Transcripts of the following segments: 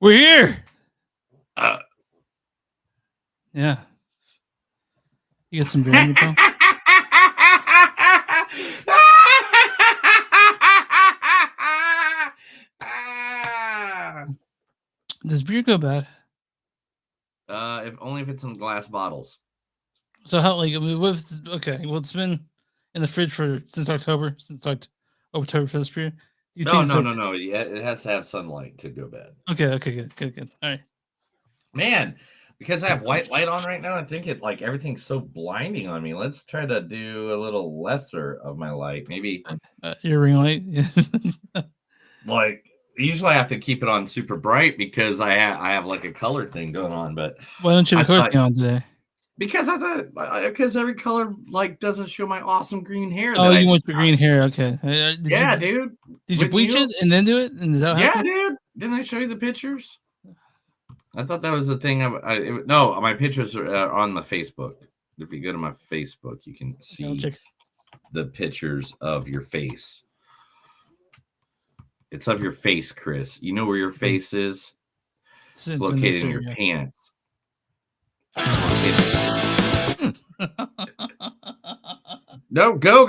We're here. Uh, Yeah. You got some beer on you, pal? Does beer go bad? If only if it's in glass bottles. So how like okay? Well, it's been in the fridge since October for this beer. Do you No. think No. Yeah, it has to have sunlight to go bad. Okay, good. All right. Man, because I have white light on right now, I think everything's so blinding on me. Let's try to do a little lesser of my light. Maybe Your ring light. usually I have to keep it on super bright because I have like a color thing going on. But Why don't you have a color thing on today? Because I thought every color doesn't show my awesome green hair. Oh, you want your green hair? Okay. Dude. Did you bleach it and then do it? And is that yeah, dude. Didn't I show you the pictures? I thought that was the thing. No, my pictures are on my Facebook. If you go to my Facebook, you can see the pictures of your face. It's of your face, Chris. You know where your face is? It's located in your pants. No, go.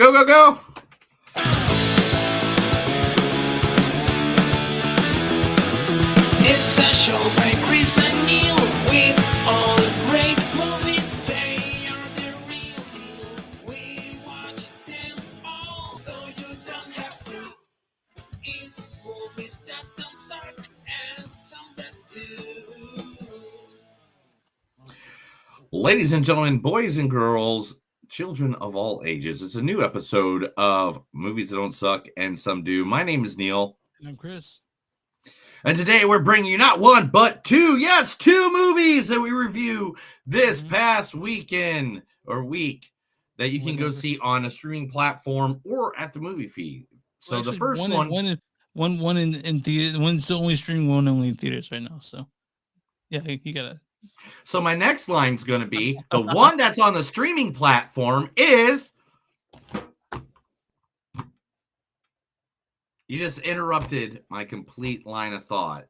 It's a show by Chris and Neil with all great movies. They are the real deal. We watch them all, so you don't have to. It's movies that don't suck and some that do. Ladies and gentlemen, boys and girls, children of all ages, it's a new episode of Movies That Don't Suck and Some Do. My name is Neil. And I'm Chris. And today we're bringing you not one, but two movies that we review this past weekend or week that you can go see on a streaming platform or at the movie feed. So well, actually, the first one in theater, one's only streaming, one only in theaters right now. So yeah, you gotta. So my next line's going to be the one that's on the streaming platform is. You just interrupted my complete line of thought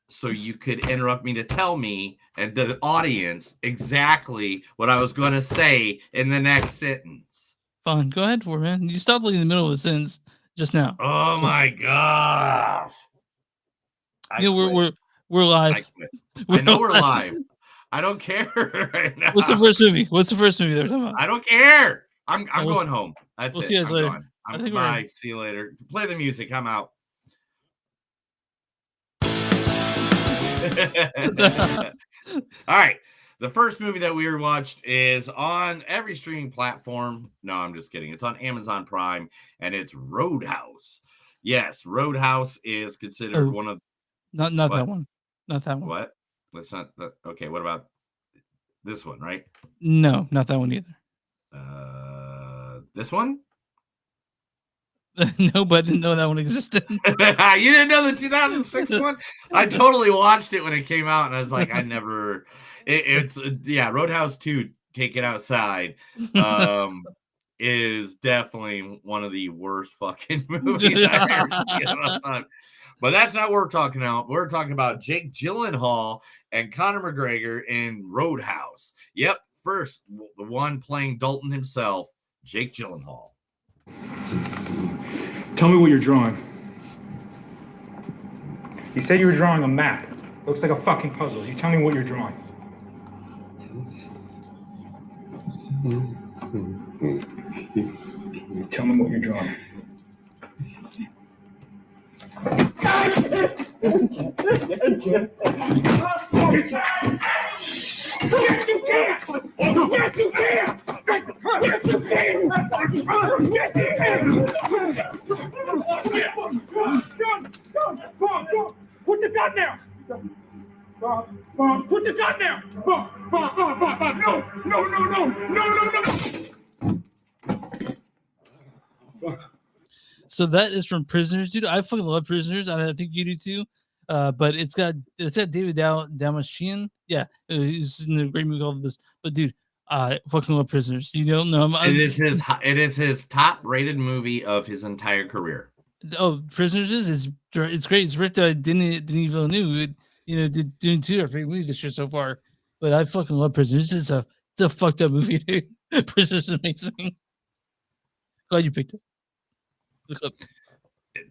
so you could interrupt me to tell me and the audience exactly what I was going to say in the next sentence. Fine. Go ahead for it, man. You stopped in the middle of the sentence just now. Oh, my gosh. We're live. I know we're live. I don't care right now. What's the first movie that we're talking about? I don't care. I'm going home. That's we'll it. See you guys later. Bye. See you later. Play the music. I'm out. All right. The first movie that we watched is on every streaming platform. No, I'm just kidding. It's on Amazon Prime, and it's Roadhouse. Yes, Roadhouse is considered one of... Not that one. Not that one. What? That's not... Okay, what about this one, right? No, not that one either. This one? No, but I didn't know that one existed. You didn't know the 2006 one? I totally watched it when it came out, and I was like, I never... It's Roadhouse 2, Take It Outside, is definitely one of the worst fucking movies I've ever seen in my time. But that's not what we're talking about. We're talking about Jake Gyllenhaal and Conor McGregor in Roadhouse. Yep, first, the one playing Dalton himself, Jake Gyllenhaal. Tell me what you're drawing. You said you were drawing a map. Looks like a fucking puzzle. You tell me what you're drawing. Tell me what you're drawing. Yes, you can. Yes, you can! Yes, you can! Yes, you can! Go! Put the gun down! Put the gun down! No! So that is from Prisoners, dude. I fucking love Prisoners. I think you do too. But it's got David Dalmatian. Yeah, he's in a great movie called this. But dude, I fucking love Prisoners. You don't know. It is his top rated movie of his entire career. Oh, Prisoners it's great. It's written by Denis Villeneuve. Dune 2 our favorite movie this year so far. But I fucking love Prisoners. It's a fucked up movie, dude. Prisoners is amazing. Glad you picked it. Look up.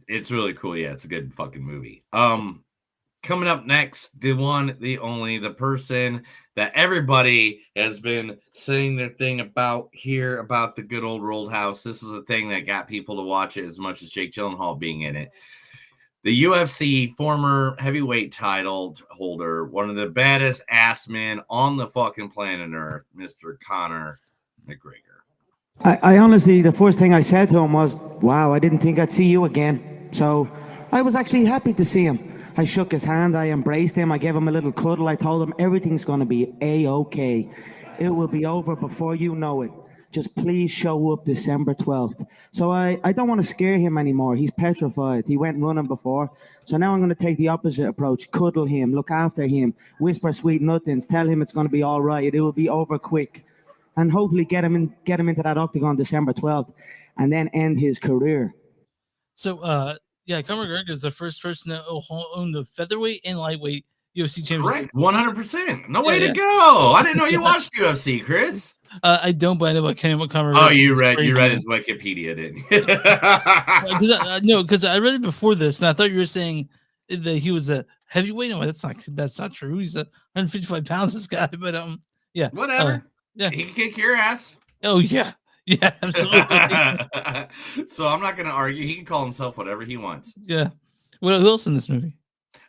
It's really cool. Yeah, it's a good fucking movie. Coming up next, the one, the only, the person that everybody has been saying their thing about here about the good old Roadhouse. This is the thing that got people to watch it as much as Jake Gyllenhaal being in it. The UFC former heavyweight title holder, one of the baddest ass men on the fucking planet Earth, Mr. Conor McGregor. I honestly, the first thing I said to him was, wow, I didn't think I'd see you again. So I was actually happy to see him. I shook his hand, I embraced him, I gave him a little cuddle, I told him everything's going to be A-okay. It will be over before you know it. Just please show up December 12th. So I don't want to scare him anymore. He's petrified. He went running before. So now I'm going to take the opposite approach. Cuddle him, look after him, whisper sweet nothings, tell him it's going to be all right. It will be over quick. And hopefully get him into that octagon December 12th and then end his career. So, yeah, Conor McGregor is the first person to own the featherweight and lightweight UFC championship. Correct, 100%. No way to go. I didn't know you watched UFC, Chris. I don't, but I know about Conor McGregor. Oh, you read his Wikipedia, didn't you? Because I read it before this, and I thought you were saying that he was a heavyweight. No, that's not true. He's 155 pounds. This guy, but yeah, whatever. Yeah, he can kick your ass. Oh yeah, absolutely. So I'm not going to argue. He can call himself whatever he wants. Yeah. Who else in this movie?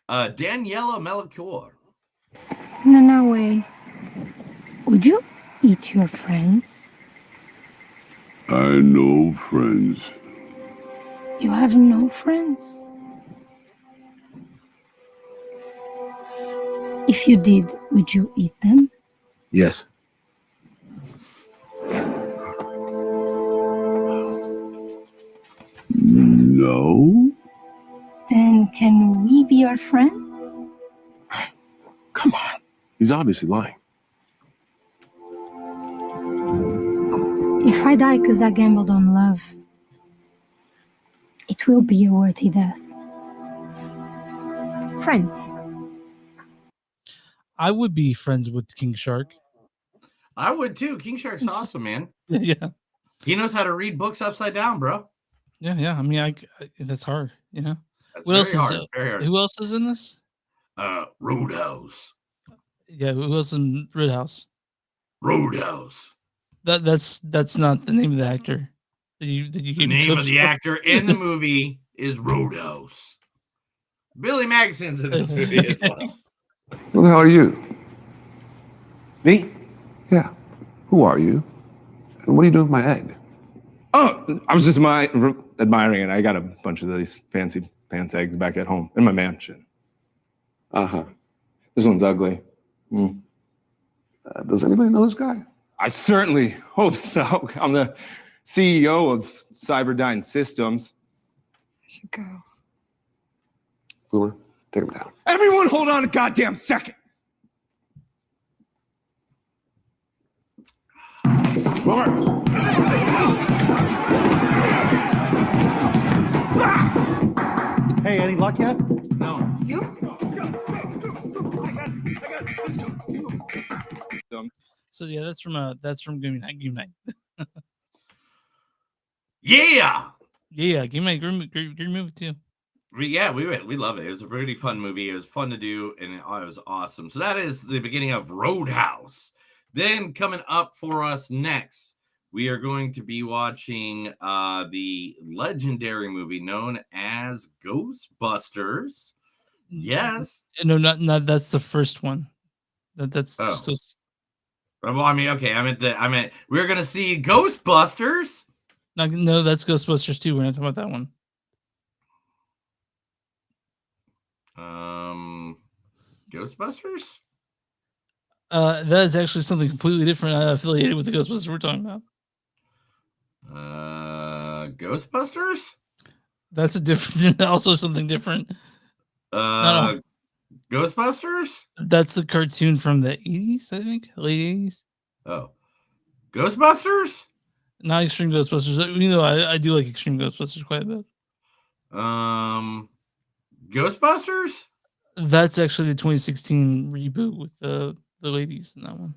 Daniela Melchior. No way. Would you eat your friends? I know friends. You have no friends? If you did, would you eat them? Yes. No. Then can we be your friends? Come on. He's obviously lying. If I die because I gambled on love, it will be a worthy death. Friends. I would be friends with King Shark. I would too. King Shark's awesome, man. Yeah. He knows how to read books upside down, bro. Yeah. I mean, that's hard, you know. That's what else hard, is very hard. Who else is in this? Roadhouse. Yeah, who else in Roadhouse? Roadhouse. That's not the name of the actor. The name of the actor in the movie is Roadhouse. Billy Magson's in this movie as well. Who the hell are you? Me? Yeah. Who are you? And what are you doing with my egg? Oh, I was just admiring it. I got a bunch of these fancy pants eggs back at home in my mansion. Uh-huh. This one's ugly. Does anybody know this guy? I certainly hope so. I'm the CEO of Cyberdyne Systems. I should go. Boomer, take him down. Everyone hold on a goddamn second. Boomer! Hey, any luck yet? No. You? So yeah, that's from Game Night. Yeah. Yeah, Game Night, great movie too. We love it. It was a really fun movie. It was fun to do, and it was awesome. So that is the beginning of Roadhouse. Then coming up for us next, we are going to be watching the legendary movie known as Ghostbusters. Yes. No, not that's the first one. That's just... Well, I mean, okay. I meant we're gonna see Ghostbusters. No, that's Ghostbusters 2. We're not talking about that one. Ghostbusters? That is actually something completely different affiliated with the Ghostbusters we're talking about. Ghostbusters? That's also something different. No. Ghostbusters? That's the cartoon from the 80s, I think. Late 80s. Oh. Ghostbusters? Not Extreme Ghostbusters. You know, I do like Extreme Ghostbusters quite a bit. Ghostbusters? That's actually the 2016 reboot with the ladies in that one.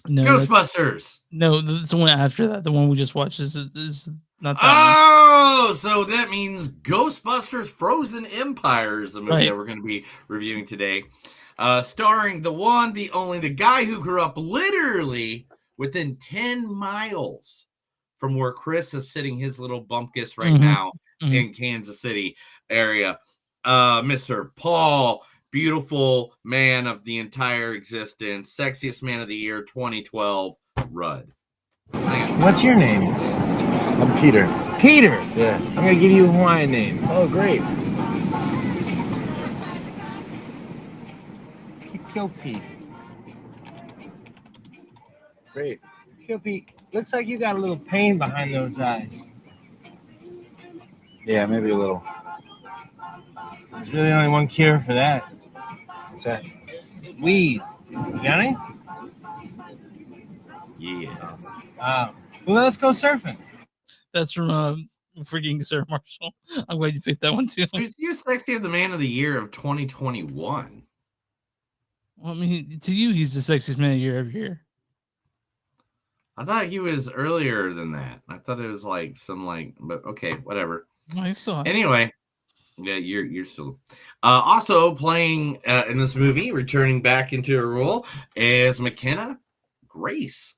No, Ghostbusters. no, that's the one after that. The one we just watched is not that Oh, so that means Ghostbusters Frozen Empire is the movie Right. that we're going to be reviewing today. Starring the one, the only, the guy who grew up literally within 10 miles from where Chris is sitting his little bumpkus right now in Kansas City area. Mr. Paul, beautiful man of the entire existence, sexiest man of the year 2012, Rudd. What's your name? I'm Peter. Peter. Yeah. I'm gonna give you a Hawaiian name. Oh, great. Kill Pete. Great. Kill Pete. Looks like you got a little pain behind those eyes. Yeah, maybe a little. There's really only one cure for that. What's that? Weed. You got any? Yeah. Well, let's go surfing. That's from freaking Sarah Marshall. I'm glad you picked that one too. So he's you sexy of the man of the year of 2021. Well, I mean, to you, he's the sexiest man of the year every year. I thought he was earlier than that. I thought it was like some but okay, whatever. No, he's still hot. Anyway, yeah, you're still. Also playing in this movie, returning back into her role, is McKenna Grace.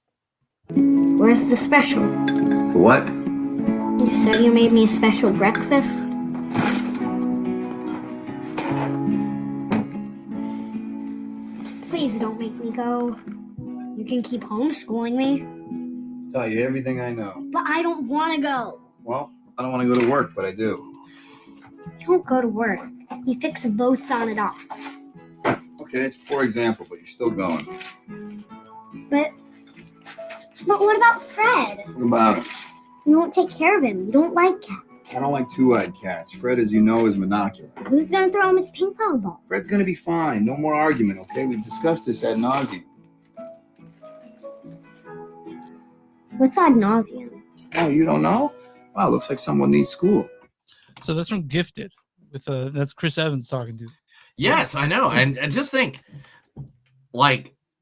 Where's the special? What? You said you made me a special breakfast? Please don't make me go. You can keep homeschooling me. Tell you everything I know. But I don't want to go. Well, I don't want to go to work, but I do. You don't go to work. You fix boats on and off. Okay, it's a poor example, but you're still going. But what about Fred? What about him? You won't take care of him. You don't like cats. I don't like two-eyed cats. Fred, as you know, is monocular. Who's going to throw him his ping pong ball? Fred's going to be fine. No more argument, okay? We've discussed this ad nauseum. What's ad nauseum? Oh, you don't know? Wow, looks like someone needs school. So that's from Gifted. With that's Chris Evans talking to. Yes, I know, and just think,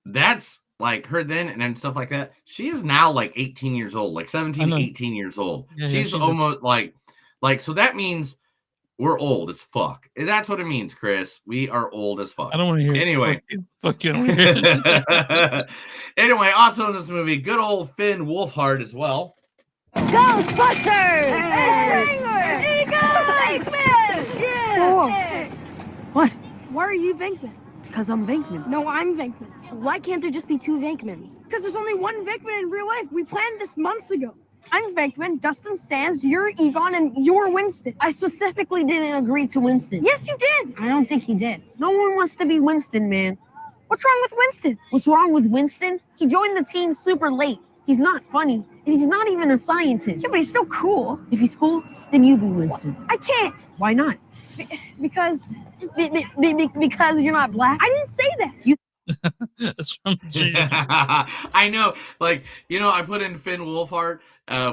that's like her then and stuff like that. She is now like 18 years old, like 17, 18 years old. Yeah, she's almost like so that means we're old as fuck. That's what it means, Chris. We are old as fuck. I don't want to hear anyway. It. Fuck you. I don't wanna hear it. Anyway, also in this movie, good old Finn Wolfhard as well. Ghostbusters! Hey! Venkman! Yeah! What? Why are you Venkman? Because I'm Venkman. No, I'm Venkman. Why can't there just be two Venkmans? Because there's only one Venkman in real life. We planned this months ago. I'm Venkman, Dustin Stans, you're Egon, and you're Winston. I specifically didn't agree to Winston. Yes, you did. I don't think he did. No one wants to be Winston, man. What's wrong with Winston? What's wrong with Winston? He joined the team super late. He's not funny, and he's not even a scientist. Yeah, but he's still cool. If he's cool, then you be Winston. I can't. Why not? Because you're not black. I didn't say that. You. That's from I know, I put in Finn Wolfhard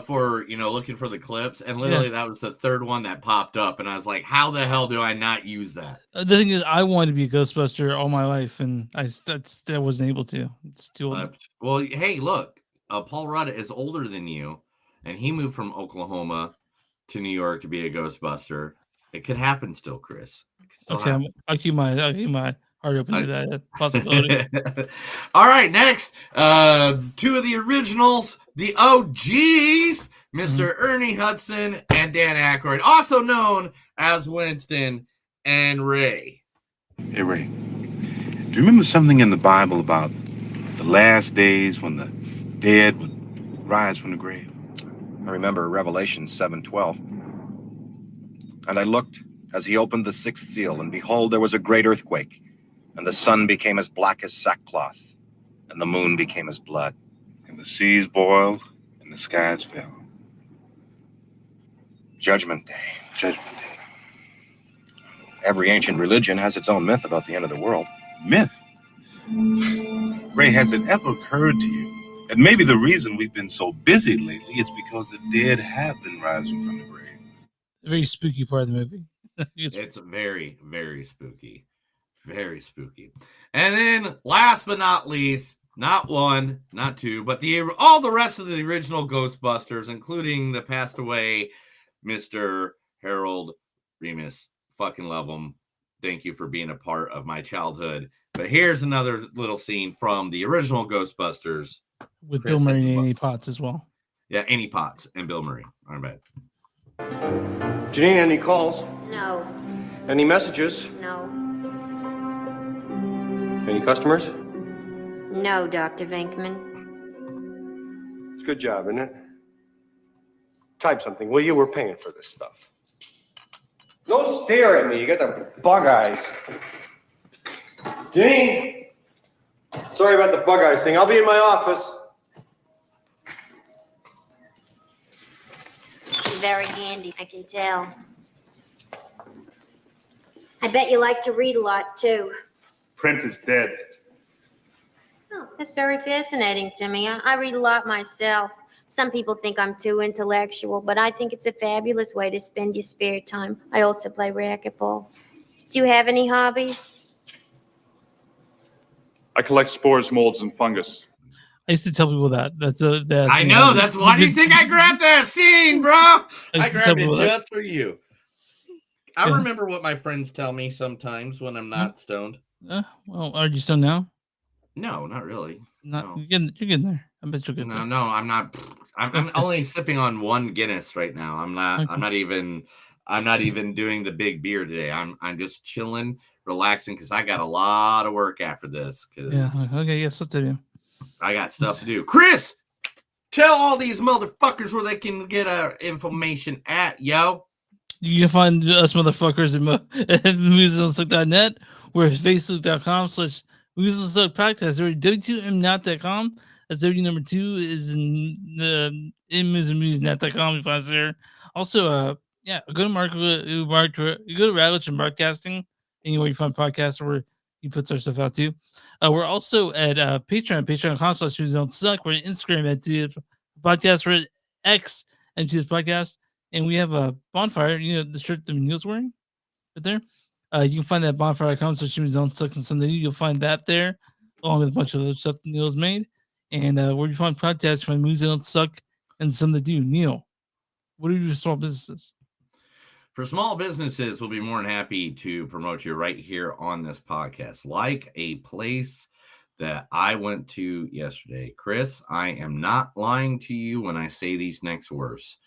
for looking for the clips, and literally that was the third one that popped up, and I was like, how the hell do I not use that? The thing is, I wanted to be a Ghostbuster all my life, and I wasn't able to. It's too old. Well, hey, look, Paul Rudd is older than you, and he moved from Oklahoma to New York to be a Ghostbuster. It could happen still, Chris. Okay, I'll keep my heart open to that possibility. All right, next, two of the originals, the OGs, Mr. Ernie Hudson and Dan Aykroyd, also known as Winston and Ray. Hey, Ray, do you remember something in the Bible about the last days when the dead would rise from the grave? I remember Revelation 7:12. And I looked as he opened the sixth seal, and behold, there was a great earthquake, and the sun became as black as sackcloth, and the moon became as blood. And the seas boiled, and the skies fell. Judgment Day. Judgment Day. Every ancient religion has its own myth about the end of the world. Myth? Ray, has it ever occurred to you that maybe the reason we've been so busy lately is because the dead have been rising from the grave? A very spooky part of the movie. It's very, very spooky. Very spooky. And then last but not least, not one, not two, but all the rest of the original Ghostbusters, including the passed away Mr. Harold Remus. Fucking love him. Thank you for being a part of my childhood. But here's another little scene from the original Ghostbusters. With Bill Murray and Annie Potts as well. Yeah, Annie Potts and Bill Murray. Aren't bad. Janine, any calls? No. Any messages? No. Any customers? No, Dr. Venkman. It's a good job, isn't it? Type something, will you? We're paying for this stuff. Don't stare at me. You got the bug eyes. Janine! Sorry about the bug eyes thing. I'll be in my office. Very handy, I can tell. I bet you like to read a lot, too. Print is dead. Oh, that's very fascinating to me. I read a lot myself. Some people think I'm too intellectual, but I think it's a fabulous way to spend your spare time. I also play racquetball. Do you have any hobbies? I collect spores, molds, and fungus. I used to tell people that. I know. That's why do you think I grabbed that scene, bro? I grabbed it just for you. I remember what my friends tell me sometimes when I'm not stoned. Well, are you stoned now? No, not really. Not you're getting there. I bet you'll get there. No, I'm not. I'm only sipping on one Guinness right now. I'm not. Okay. I'm not even doing the big beer today. I'm just chilling, relaxing because I got a lot of work after this. Yeah. Okay. Yes, what to do. I got stuff to do. Chris, tell all these motherfuckers where they can get our information at, yo. You can find us motherfuckers at moviesandsuck.net. We're at facebook.com/moviesandsuck podcast. We're at w2mnat.com. That's W number 2 is in moviesandnet.com. You find us there. Also, go to Mark. You go to Radwich and Broadcasting. Anywhere you find podcasts where he puts our stuff out too. We're also at Patreon, patreon.com/moviesandsuck. We're at Instagram at podcast. We're at X and podcast. And we have a bonfire. You know the shirt that Neil's wearing right there. You can find that at bonfire.com/moviesandsuck and Sunday. You'll find that there, along with a bunch of other stuff that Neil's made. And where you find podcasts, find Movies That Don't Suck and Some That Do. Neil, what are your small businesses? For small businesses, we'll be more than happy to promote you right here on this podcast. Like a place that I went to yesterday. Chris, I am not lying to you when I say these next words.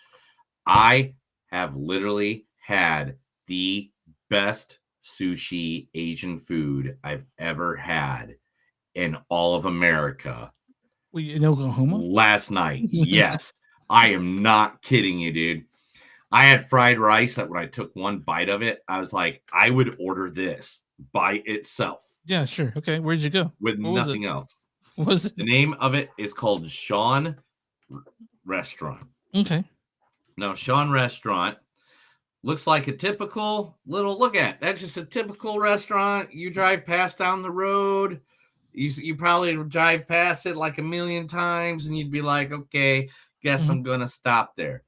I have literally had the best sushi Asian food I've ever had in all of America. Wait, in Oklahoma? Last night. Yes. I am not kidding you, dude. I had fried rice that when I took one bite of it, I was like, I would order this by itself. Yeah, sure. Okay. Where'd you go? With nothing else. What was it? The name of it is called Sean Restaurant. Okay. Now, Sean Restaurant looks like a typical little, look at, that's just a typical restaurant. You drive past down the road. You probably drive past it like a million times and you'd be like, okay, guess I'm going to stop there.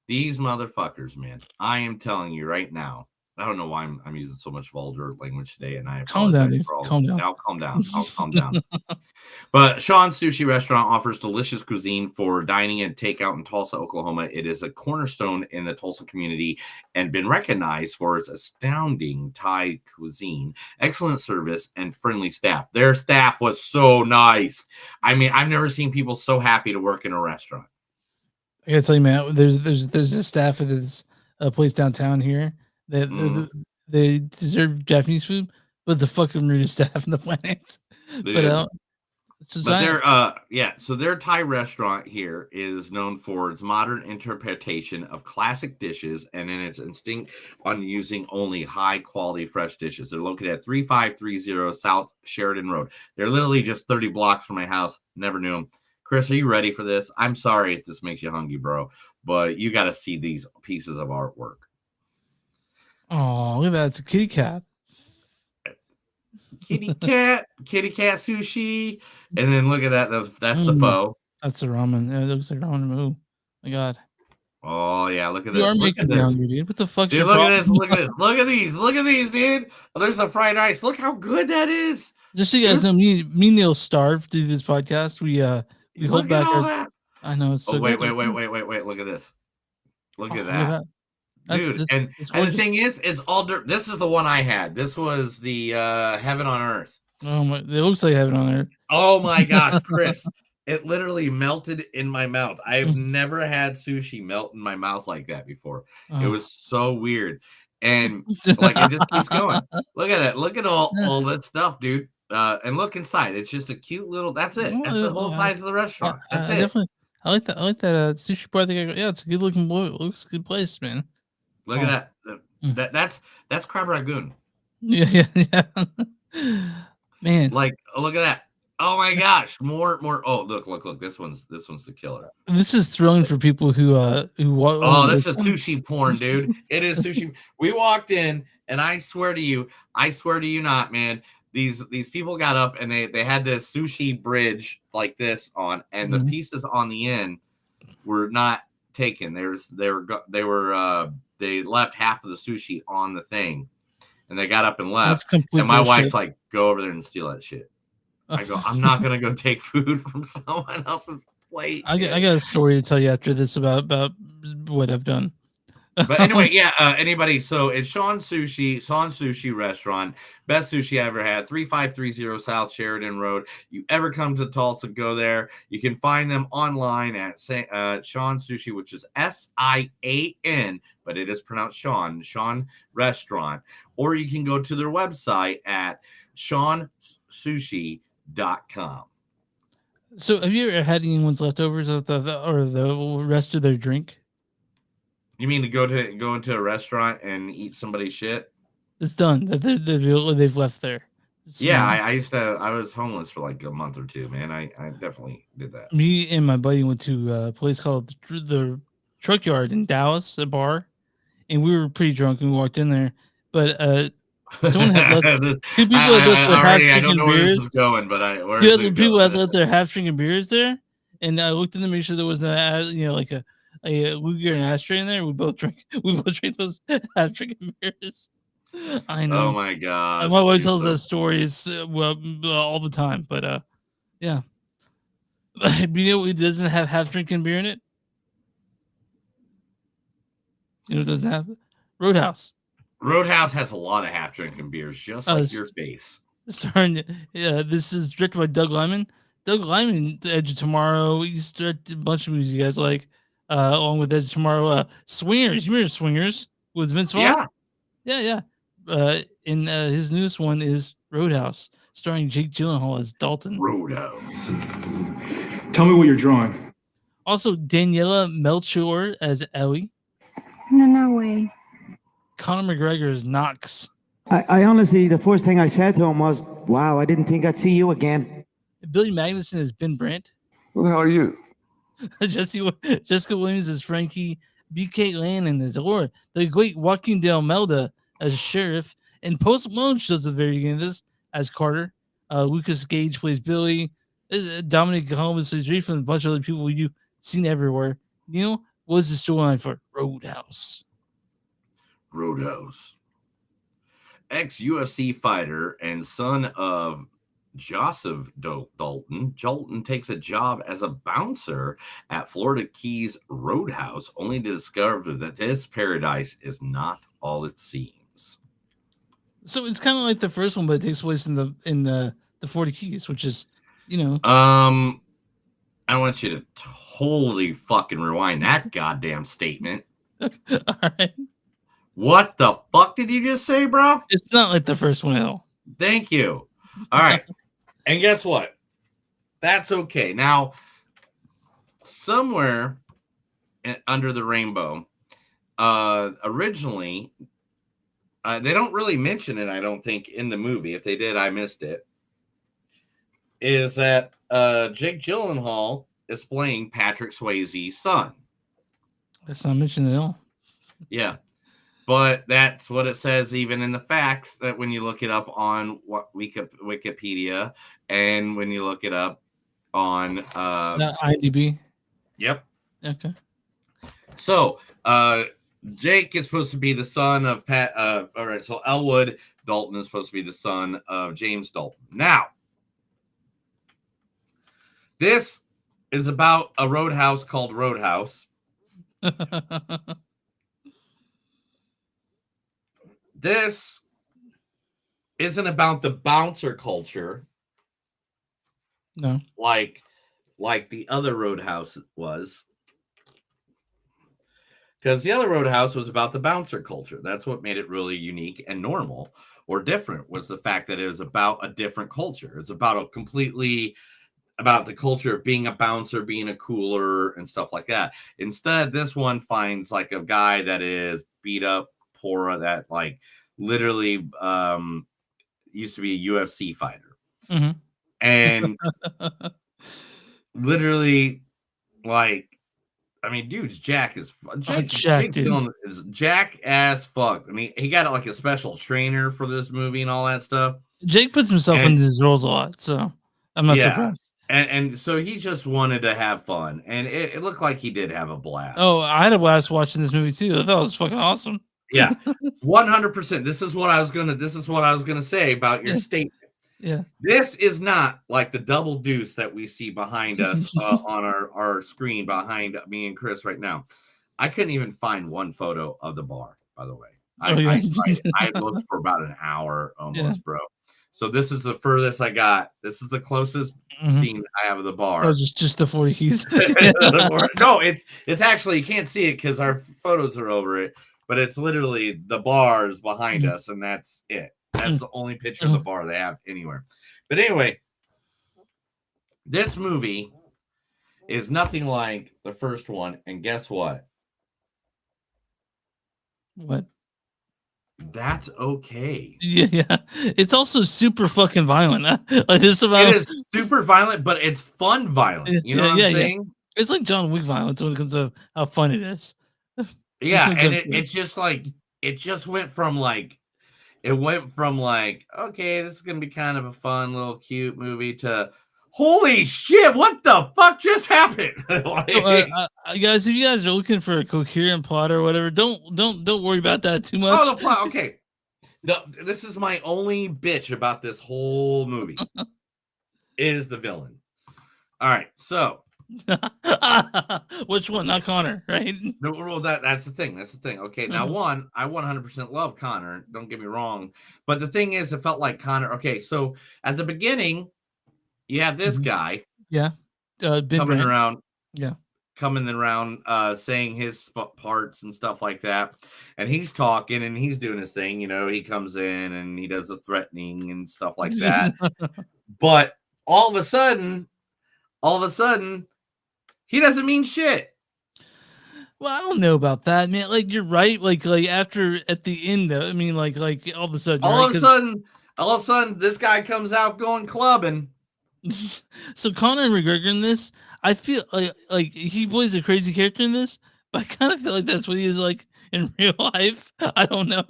These motherfuckers, man, I am telling you right now. I don't know why I'm using so much vulgar language today, and I calm down, dude. Calm down. I'll calm down. I'll calm down. But Sean's Sushi Restaurant offers delicious cuisine for dining and takeout in Tulsa, Oklahoma. It is a cornerstone in the Tulsa community and been recognized for its astounding Thai cuisine, excellent service, and friendly staff. Their staff was so nice. I mean, I've never seen people so happy to work in a restaurant. I gotta tell you, man, there's a staff at this place downtown here. They deserve Japanese food, but the fucking rudest staff in the planet. So their Thai restaurant here is known for its modern interpretation of classic dishes and in its instinct on using only high quality fresh dishes. They're located at 3530 South Sheridan Road. They're literally just 30 blocks from my house. Never knew them. Chris, are you ready for this? I'm sorry if this makes you hungry, bro, but you got to see these pieces of artwork. Oh, look at that. It's a kitty cat. Kitty cat sushi. And then look at that. That's the pho. That's the ramen. Yeah, it looks like ramen. Oh, my God. Oh yeah, look at You are this. Look at making me this. hungry, dude. What the fuck's Dude, your look at problem? this. Look at this. Look at these. Look at these, dude. Oh, there's a fried rice. Look how good that is. Just so you guys know, me and Neil starved through this podcast. We hold Look at back all our. that. I know it's so Oh, wait. good. Look at this. Look Oh, at look at that. that. That's Dude, this, and it's the gorgeous. thing is, it's all this is the one I had. This was the Heaven on Earth. Oh my! It looks like heaven on there. Oh my gosh, Chris. It literally melted in my mouth. I've never had sushi melt in my mouth like that before. It was so weird. And like it just keeps going. Look at it. Look at all that stuff, dude. And look inside. It's just a cute little that's it. That's the whole size of the restaurant. That's it. Definitely. I like that. I like that sushi bar. Yeah, it's a good looking. Looks a good place, man. Look at that. That's Crab Ragoon. Yeah. Man, like look at that. Oh my gosh, more. Oh, look. This one's the killer. This is thrilling for people who. Oh, this is sushi porn, dude. It is sushi. We walked in, and I swear to you not, man. These people got up and they had this sushi bridge like this on, and the pieces on the end were not taken. They left half of the sushi on the thing, and they got up and left. And my wife's like, "Go over there and steal that shit." I go, "I'm not gonna go take food from someone else's plate." I got a story to tell you after this about what I've done. But anyway, yeah, anybody. So it's Sean Sushi Restaurant. Best sushi I ever had. 3530 South Sheridan Road. You ever come to Tulsa, go there. You can find them online at Sean Sushi, which is SIAN, but it is pronounced Sean Restaurant. Or you can go to their website at seansushi.com. So have you ever had anyone's leftovers or the rest of their drink? You mean to go into a restaurant and eat somebody's shit? It's done. They've left there. Yeah, I was homeless for like a month or two, man. I definitely did that. Me and my buddy went to a place called the Truck Yard in Dallas, a bar, and we were pretty drunk and we walked in there. But someone had left. Two people had left their I don't know where this is going, but people had left their half drinking beers there, and I looked in to make sure there was like a Luger and ashtray in there. We both drank those half drinking beers. I know. Oh my god! My wife tells that story all the time, but yeah. You know, it doesn't have half drinking beer in it. You know, it doesn't have Roadhouse. Roadhouse has a lot of half drinking beers, just like your face. This is directed by Doug Lyman. Doug Lyman, The Edge of Tomorrow. He's directed a bunch of movies you guys like, along with Edge of Tomorrow. Swingers. You remember Swingers with Vince Vaughn? Yeah. And his newest one is Roadhouse, starring Jake Gyllenhaal as Dalton. Roadhouse. Tell me what you're drawing. Also, Daniela Melchior as Ellie. No way. Conor McGregor as Knox. I honestly, the first thing I said to him was, wow, I didn't think I'd see you again. Billy Magnuson as Ben Brandt. Who the hell are you? Jessica Williams as Frankie. BK Lannon as Laura. The great Joaquin de Almeida as Sheriff. And Post Malone shows at the very beginning of this as Carter. Lucas Gage plays Billy. Dominic Holmes plays Reed from a bunch of other people you've seen everywhere. You know, what was the storyline for Roadhouse? Ex-UFC fighter and son of Joseph Dalton takes a job as a bouncer at Florida Keys Roadhouse, only to discover that this paradise is not all it seems. So it's kind of like the first one, but it takes place in the 40 Keys, which is, you know. I want you to totally fucking rewind that goddamn statement. All right. What the fuck did you just say, bro? It's not like the first one at all. Thank you. All right. And guess what? That's okay. Now, somewhere under the rainbow, originally, they don't really mention it, I don't think, in the movie. If they did, I missed it. Is that Jake Gyllenhaal is playing Patrick Swayze's son. That's not mentioned at all. Yeah. But that's what it says even in the facts, that when you look it up on Wikipedia and when you look it up on IMDb. Yep. Okay. So, Jake is supposed to be the son of Pat. All right, so Elwood Dalton is supposed to be the son of James Dalton. Now, this is about a roadhouse called Roadhouse. This isn't about the bouncer culture. No. Like the other Roadhouse was. Because the other Roadhouse was about the bouncer culture. That's what made it really unique and normal or different, was the fact that it was about a different culture. It's about the culture of being a bouncer, being a cooler, and stuff like that. Instead, this one finds like a guy that is beat up, poor, that like literally used to be a UFC fighter. Mm-hmm. And literally, like, I mean, dude's Jack is Jake Gyllenhaal is Jack as fuck. I mean, he got like a special trainer for this movie and all that stuff. Jake puts himself in these roles a lot, so I'm not surprised. And so he just wanted to have fun, and it looked like he did have a blast. Oh, I had a blast watching this movie too. I thought it was fucking awesome. Yeah, 100%. This is what I was gonna say about your statement. Yeah. This is not like the double deuce that we see behind us on our screen behind me and Chris right now. I couldn't even find one photo of the bar, by the way. I looked for about an hour almost, bro. So this is the furthest I got. This is the closest scene I have of the bar. Oh, just the 40 keys. No, it's actually, you can't see it because our photos are over it, but it's literally the bars behind us, and that's it. That's the only picture of the bar they have anywhere. But anyway, this movie is nothing like the first one. And guess what? What? That's okay. Yeah. It's also super fucking violent. Like this about it is super violent, but it's fun violent. You know what I'm saying? It's like John Wick violence when it comes to how fun it is. Yeah, and it's just like it went from like, okay, this is gonna be kind of a fun little cute movie to holy shit, what the fuck just happened? Guys, if you guys are looking for a coherent plot or whatever, don't worry about that too much. Oh, the plot, okay. This is my only bitch about this whole movie. Is the villain. All right, so which one? Not Connor, right? No, well, that's the thing. That's the thing. Okay, now I 100% love Connor. Don't get me wrong, but the thing is, it felt like Connor. Okay, so at the beginning, you have this guy, coming around, saying his parts and stuff like that, and he's talking and he's doing his thing. You know, he comes in and he does the threatening and stuff like that. But all of a sudden, he doesn't mean shit. Well, I don't know about that, man. Like you're right. Like after at the end, I mean, like all of a sudden, all of a sudden, this guy comes out going clubbing. So Conor McGregor in this, I feel like he plays a crazy character in this, but I kind of feel like that's what he is like in real life. I don't know.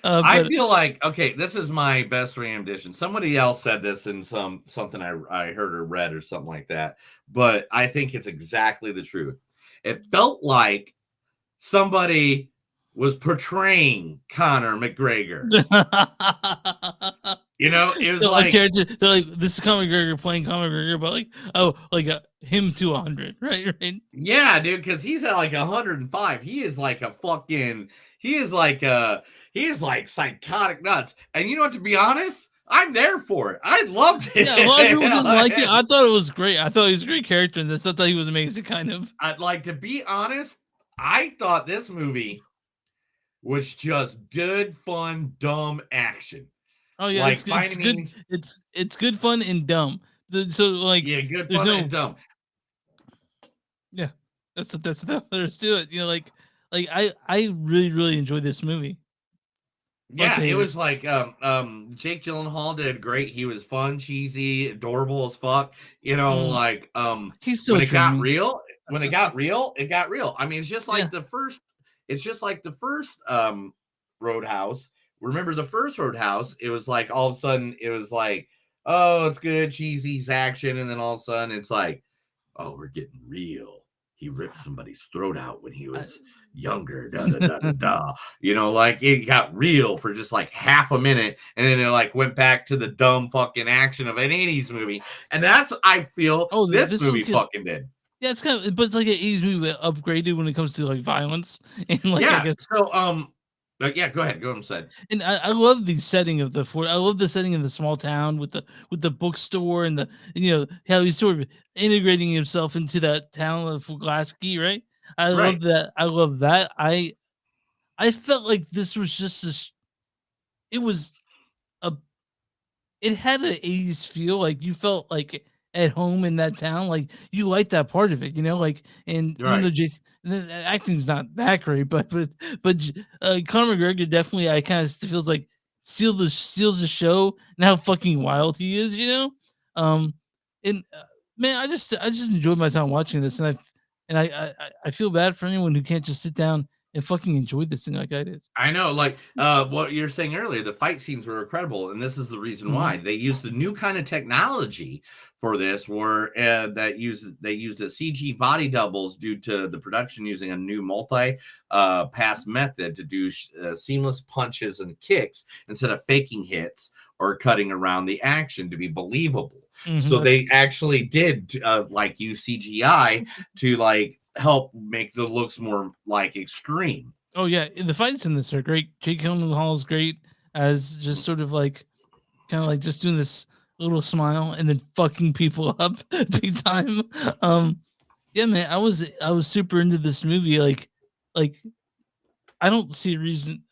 I feel like, okay, this is my best rendition. Somebody else said this in something I heard or read or something like that, but I think it's exactly the truth. It felt like somebody was portraying Conor McGregor. You know, it was like character. They're like, this is Conor McGregor playing Conor McGregor, but like him to 100, right? Yeah, dude, because he's at like 105. He is like psychotic nuts. And you know what? To be honest, I'm there for it. I loved it. Yeah, a lot of people didn't like it. I thought it was great. I thought he was a great character in this. I thought he was amazing, kind of. I'd like to be honest. I thought this movie was just good, fun, dumb action. Oh yeah, like, it's good. It's good fun and dumb. So like, yeah, good fun and dumb. Yeah, that's the others do it. You know, like I really enjoyed this movie. Yeah, it was like Jake Gyllenhaal did great. He was fun, cheesy, adorable as fuck. You know, like he's so when it got real, it got real. I mean, it's just like the first. It's just like the first Roadhouse. Remember the first Roadhouse? It was like all of a sudden it was like, oh, it's good, cheesy action, and then all of a sudden it's like, oh, we're getting real. he ripped somebody's throat out when he was younger. Da, da, da, da, da. You know, like it got real for just like half a minute, and then it like went back to the dumb fucking action of an 80s movie. And that's I feel this movie fucking did. Yeah, it's kind of, but it's like an 80s movie upgraded when it comes to like violence and like I Yeah. guess. So yeah, go ahead. Go inside. And I love the setting of the fort. I love the setting of the small town with the bookstore and how he's sort of integrating himself into that town of Pulaski, right? I love that. I love that. I felt like this was just this. It was a. It had an 80s feel. Like you felt like at home in that town. Like you liked that part of it, like and even though the acting's not that great, but Conor McGregor definitely I kind of feels like steals the show and how fucking wild he is, and man, I just enjoyed my time watching this, and I feel bad for anyone who can't just sit down and fucking enjoy this thing like I did. I know, like what you're saying earlier, the fight scenes were incredible, and this is the reason why they used the new kind of technology for this, where they used a CG body doubles due to the production using a new multi-pass method to do seamless punches and kicks instead of faking hits or cutting around the action to be believable. So they actually did like use CGI to like help make the looks more like extreme. Oh yeah, the fights in this are great. Jake Gyllenhaal is great as just sort of like kind of like just doing this little smile and then fucking people up big time. Yeah, man, I was super into this movie. Like I don't see a reason.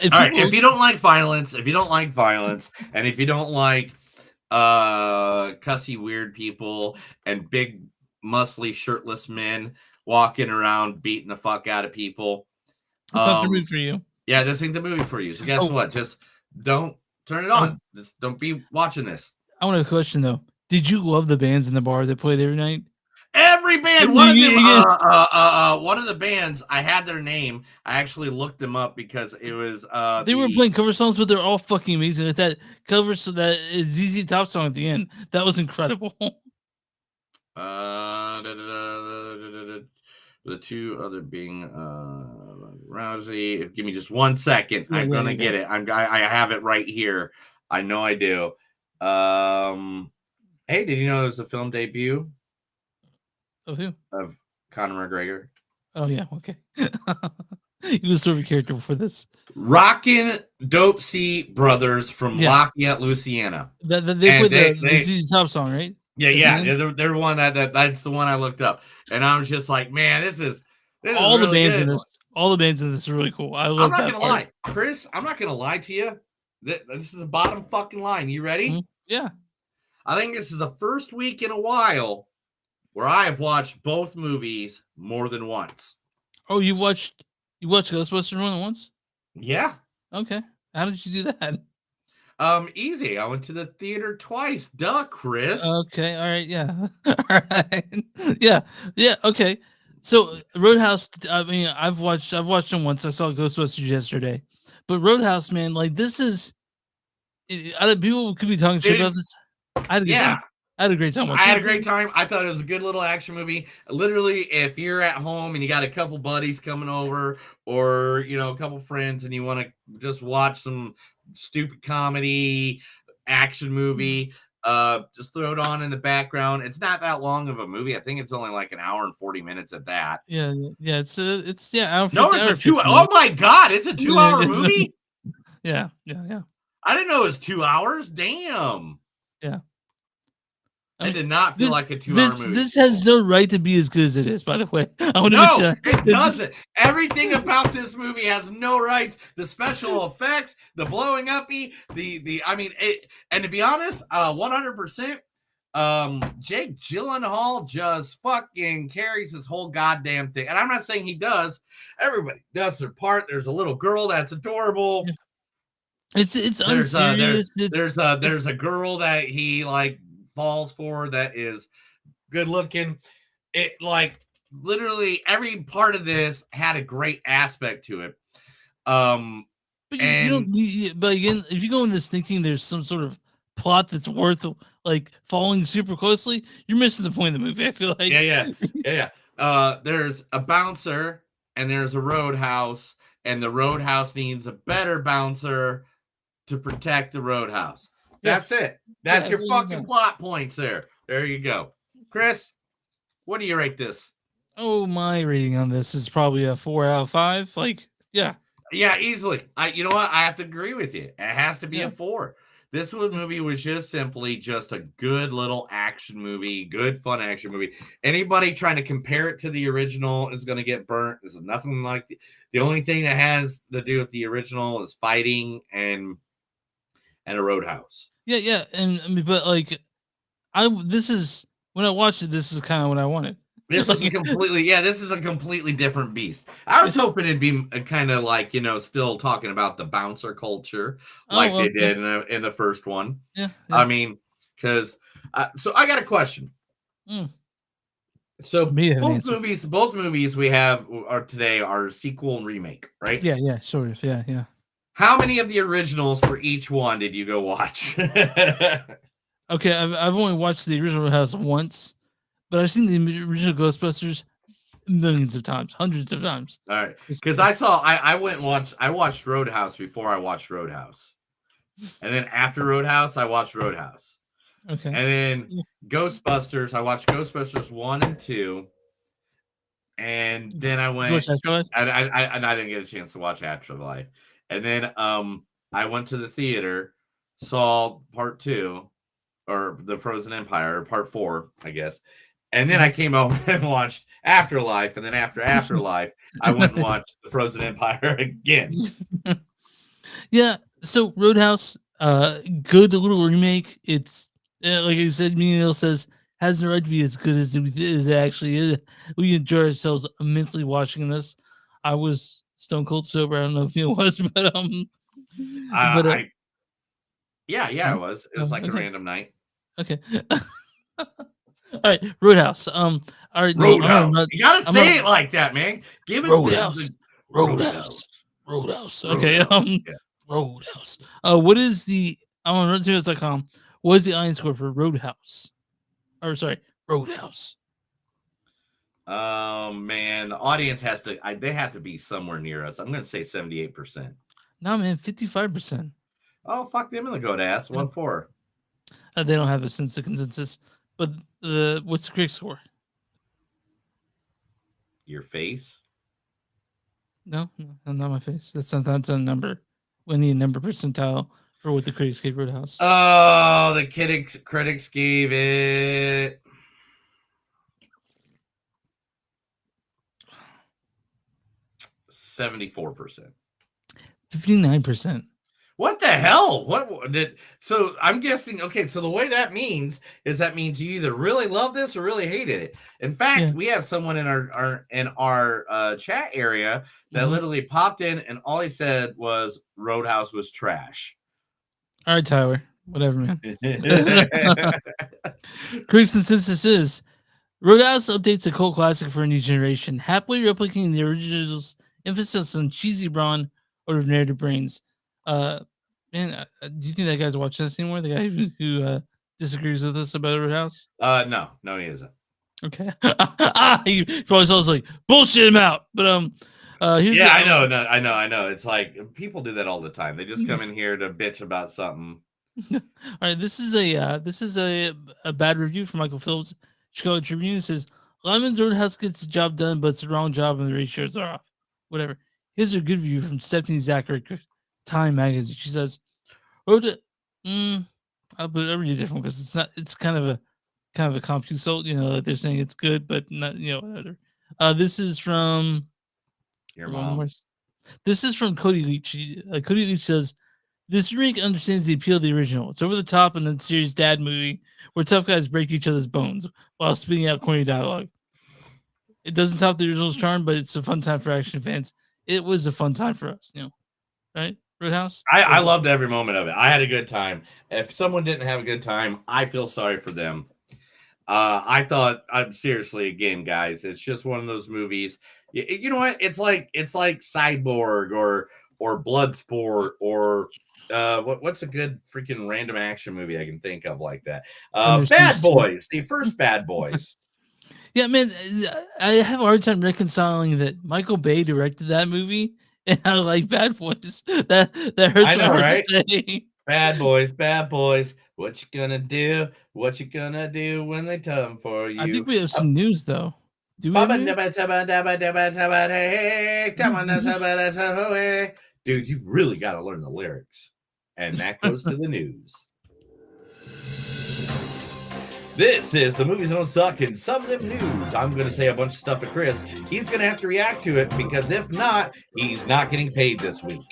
If you don't like violence, and if you don't like cussy weird people and big muscly shirtless men walking around beating the fuck out of people, it's not the movie for you. Yeah, this ain't the movie for you. So guess what? Just don't turn it on. Just don't be watching this. I want a question though. Did you love the bands in the bar that played every night? Every band, one of the bands, I had their name. I actually looked them up because it was they were playing cover songs, but they're all fucking amazing. Like that cover, so that ZZ Top song at the end, that was incredible. The two other being Rousey. Give me just 1 second. I'm gonna get it. I have it right here. I know I do. Hey, did you know there's a film debut? Of who? Of Conor McGregor. Oh yeah, okay. He was sort of a character for this. Rockin' Dope C Brothers from Lafayette, Louisiana. They played the ZZ Top song, right? Yeah. They're one that's the one I looked up, and I was just like, man, this is all really the bands good. in this. All the bands in this are really cool. I love. I'm not gonna lie, Chris. I'm not gonna lie to you. This is the bottom fucking line. You ready? Mm-hmm. Yeah. I think this is the first week in a while where I have watched both movies more than once. Oh, you watched Ghostbusters more than once? Yeah. Okay. How did you do that? Easy. I went to the theater twice. Duh, Chris. Okay. All right. Yeah. All right. Yeah. Yeah. Okay. So Roadhouse. I mean, I've watched them once. I saw Ghostbusters yesterday, but Roadhouse, man, like this is. People could be talking shit about this. I had a good time. I had a great time. I had a great time. I thought it was a good little action movie. Literally, if you're at home and you got a couple buddies coming over, or a couple friends, and you want to just watch some stupid comedy action movie, just throw it on in the background. It's not that long of a movie. I think it's only like an hour and 40 minutes at that. Yeah. It's no, it's a 2. Oh my god, it's a 2-hour movie. Yeah. I didn't know it was 2 hours. Damn. Yeah. I did not feel like a 2-hour movie. This has no right to be as good as it is, by the way. It doesn't. Everything about this movie has no rights. The special effects, the blowing up, and to be honest, 100%, Jake Gyllenhaal just fucking carries this whole goddamn thing. And I'm not saying he does. Everybody does their part. There's a little girl that's adorable. It's unserious. There's a girl that he like falls for that is good looking. It like literally every part of this had a great aspect to it. But again, if you go in this thinking there's some sort of plot that's worth like following super closely, you're missing the point of the movie. I feel like. Yeah. There's a bouncer and there's a roadhouse, and the roadhouse needs a better bouncer to protect the roadhouse. That's it. That's your fucking plot points there. There you go. Chris, what do you rate this? Oh, my rating on this is probably a 4 out of 5. Like, yeah. Yeah, easily. You know what? I have to agree with you. It has to be a 4. This movie was just simply just a good little action movie, good fun action movie. Anybody trying to compare it to the original is going to get burnt. This is nothing like the only thing that has to do with the original is fighting and a roadhouse. Yeah, and I mean, but like, this is when I watched it. This is kind of what I wanted. This is a completely different beast. I was hoping it'd be kind of like, still talking about the bouncer culture like they did in the first one. Yeah. I mean, because so I got a question. So both movies we have today are sequel and remake, right? Yeah, sort of. Yeah. How many of the originals for each one did you go watch? Okay, I've only watched the original Roadhouse once, but I've seen the original Ghostbusters millions of times, hundreds of times. All right, because I watched Roadhouse before I watched Roadhouse, and then after Roadhouse I watched Roadhouse. Okay, and then Ghostbusters, I watched Ghostbusters 1 and 2, and then I went. I didn't get a chance to watch Afterlife, and then I went to the theater, saw part 2. Or the Frozen Empire, part 4, I guess. And then I came home and watched Afterlife. And then after Afterlife, I went and watched the Frozen Empire again. Yeah. So Roadhouse, good little remake. It's like I said, Neil says, has no right to be as good as it actually is. We enjoy ourselves immensely watching this. I was stone cold sober. I don't know if Neil was, but yeah, it was. It was like a random night. Okay. All right, Roadhouse. All right, Roadhouse. You gotta say it like that, man. Give it Roadhouse. Roadhouse. Okay. Roadhouse. What is the? I'm on RoadTomatoes.com. What is the audience score for Roadhouse? Or sorry, Roadhouse. Man, the audience has to. They have to be somewhere near us. I'm gonna say 78%. No, man, 55%. Oh, fuck them in the goat ass. 1-4. They don't have a sense of consensus. But what's the critic score? Your face? No, not my face. That's a number. We need a number percentile for what the critics gave Roadhouse. Oh, the critics gave it 74%. 59%. What the hell? So I'm guessing, okay, so the way that means you either really love this or really hated it. In fact, we have someone in our chat area that literally popped in and all he said was Roadhouse was trash. All right, Tyler. Whatever, man. Critics' consensus is Roadhouse updates a cult classic for a new generation, happily replicating the original's emphasis on cheesy brawn or narrative brains. Man, do you think that guy's watching this anymore? The guy who disagrees with us about Roadhouse? No, he isn't. Okay. He probably sounds like bullshit him out. But I know. It's like people do that all the time. They just come in here to bitch about something. All right, this is a bad review from Michael Phillips. Chicago Tribune says Lyman's Roadhouse gets the job done, but it's the wrong job and the ratios are off. Whatever. Here's a good review from Stephanie Zachary, Time Magazine. She says, I'll put it really different because it's kind of a comp-consult, like they're saying it's good, but not, whatever. This is from your mom. This is from Cody Leach. Cody Leach says, this remake understands the appeal of the original. It's over the top in the series dad movie where tough guys break each other's bones while spitting out corny dialogue. It doesn't top the original's charm, but it's a fun time for action fans. It was a fun time for us, right? Roadhouse? I loved every moment of it. I had a good time. If someone didn't have a good time, I feel sorry for them. I thought, seriously, again, guys, it's just one of those movies. You know what? It's like Cyborg or Bloodsport or what's a good freaking random action movie I can think of like that? Bad Boys, the first Bad Boys. Yeah, man, I have a hard time reconciling that Michael Bay directed that movie and I like Bad Boys. That hurts I my know, heart right? to say. Bad boys. What you gonna do? What you gonna do when they come for you? I think we have some news though. Do we have news? Dude, you really got to learn the lyrics. And that goes to the news. This is the Movies Don't Suck and Some of Them News. I'm going to say a bunch of stuff to Chris. He's going to have to react to it because if not, he's not getting paid this week.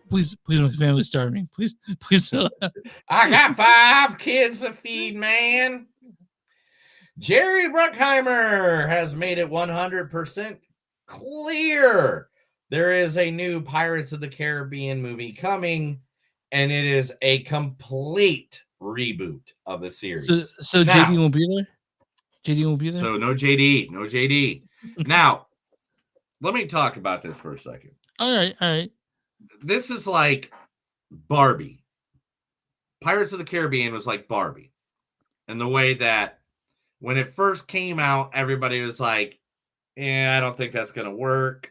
Please, my family's starving. Please. I got 5 kids to feed, man. Jerry Bruckheimer has made it 100% clear. There is a new Pirates of the Caribbean movie coming, and it is a complete reboot of the series. So now, JD won't be there? JD won't be there? So no JD. Now, let me talk about this for a second. All right. This is like Barbie. Pirates of the Caribbean was like Barbie. In the way that when it first came out, everybody was like, I don't think that's going to work.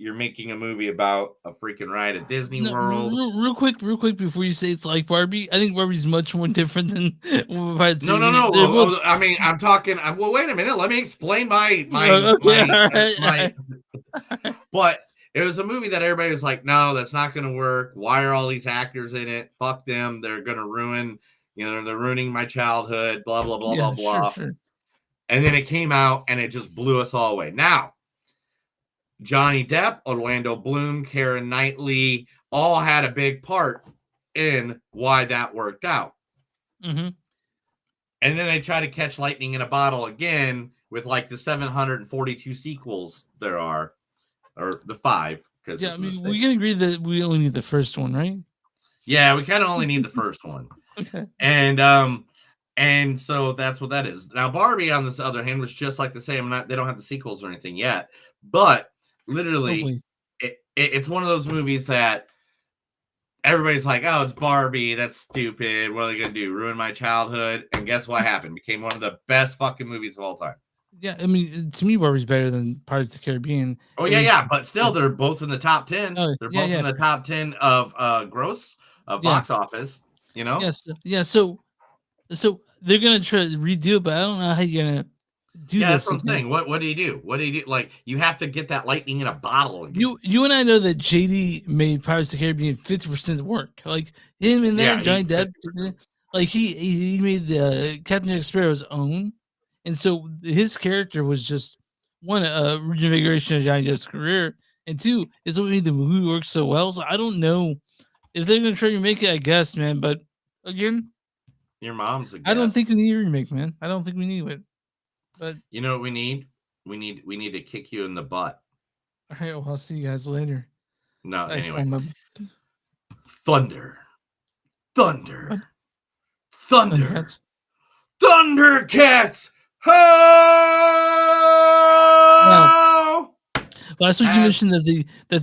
You're making a movie about a freaking ride at Disney World. Real quick, before you say it's like Barbie, I think Barbie's much more different than Pirates. No. I mean, I'm talking. Well, wait a minute. Let me explain my. But it was a movie that everybody was like, no, that's not going to work. Why are all these actors in it? Fuck them. They're going to ruin, they're ruining my childhood, blah, blah, blah, blah, blah. Sure. And then it came out and it just blew us all away. Now, Johnny Depp, Orlando Bloom, Keira Knightley all had a big part in why that worked out. Mm-hmm. And then they try to catch lightning in a bottle again with like the 742 sequels there are, or the 5. Yeah, I mean, we can agree that we only need the first one, right? Yeah, we kind of only need the first one. Okay. And so that's what that is. Now, Barbie, on this other hand, was just like the same. They don't have the sequels or anything yet, but literally, it's one of those movies that everybody's like, oh, it's Barbie. That's stupid. What are they going to do? Ruin my childhood? And guess what happened? Became one of the best fucking movies of all time. Yeah, I mean, to me, Barbie's better than Pirates of the Caribbean. Oh, yeah. But still, they're both in the top 10. They're both in the top 10 of gross, of box office, Yes. Yeah, so they're going to try to redo it, but I don't know how you're going to do this. That's what I'm saying. What do you do? Like, you have to get that lightning in a bottle again. You and I know that JD made Pirates of the Caribbean 50% work. Like, him in there, Johnny Depp, like, he made the Captain Jack Sparrow's own. And so his character was just, one, a reinvigoration of Johnny Depp's career, and 2, it's what made the movie work so well. So I don't know if they're going to try to make it, I guess, man. But, again, your mom's a guess. I don't think we need a remake, man. I don't think we need it. But you know what we need? We need to kick you in the butt. All right, well, I'll see you guys later. No, anyway. Thunder. Thundercats. Well, last week you mentioned that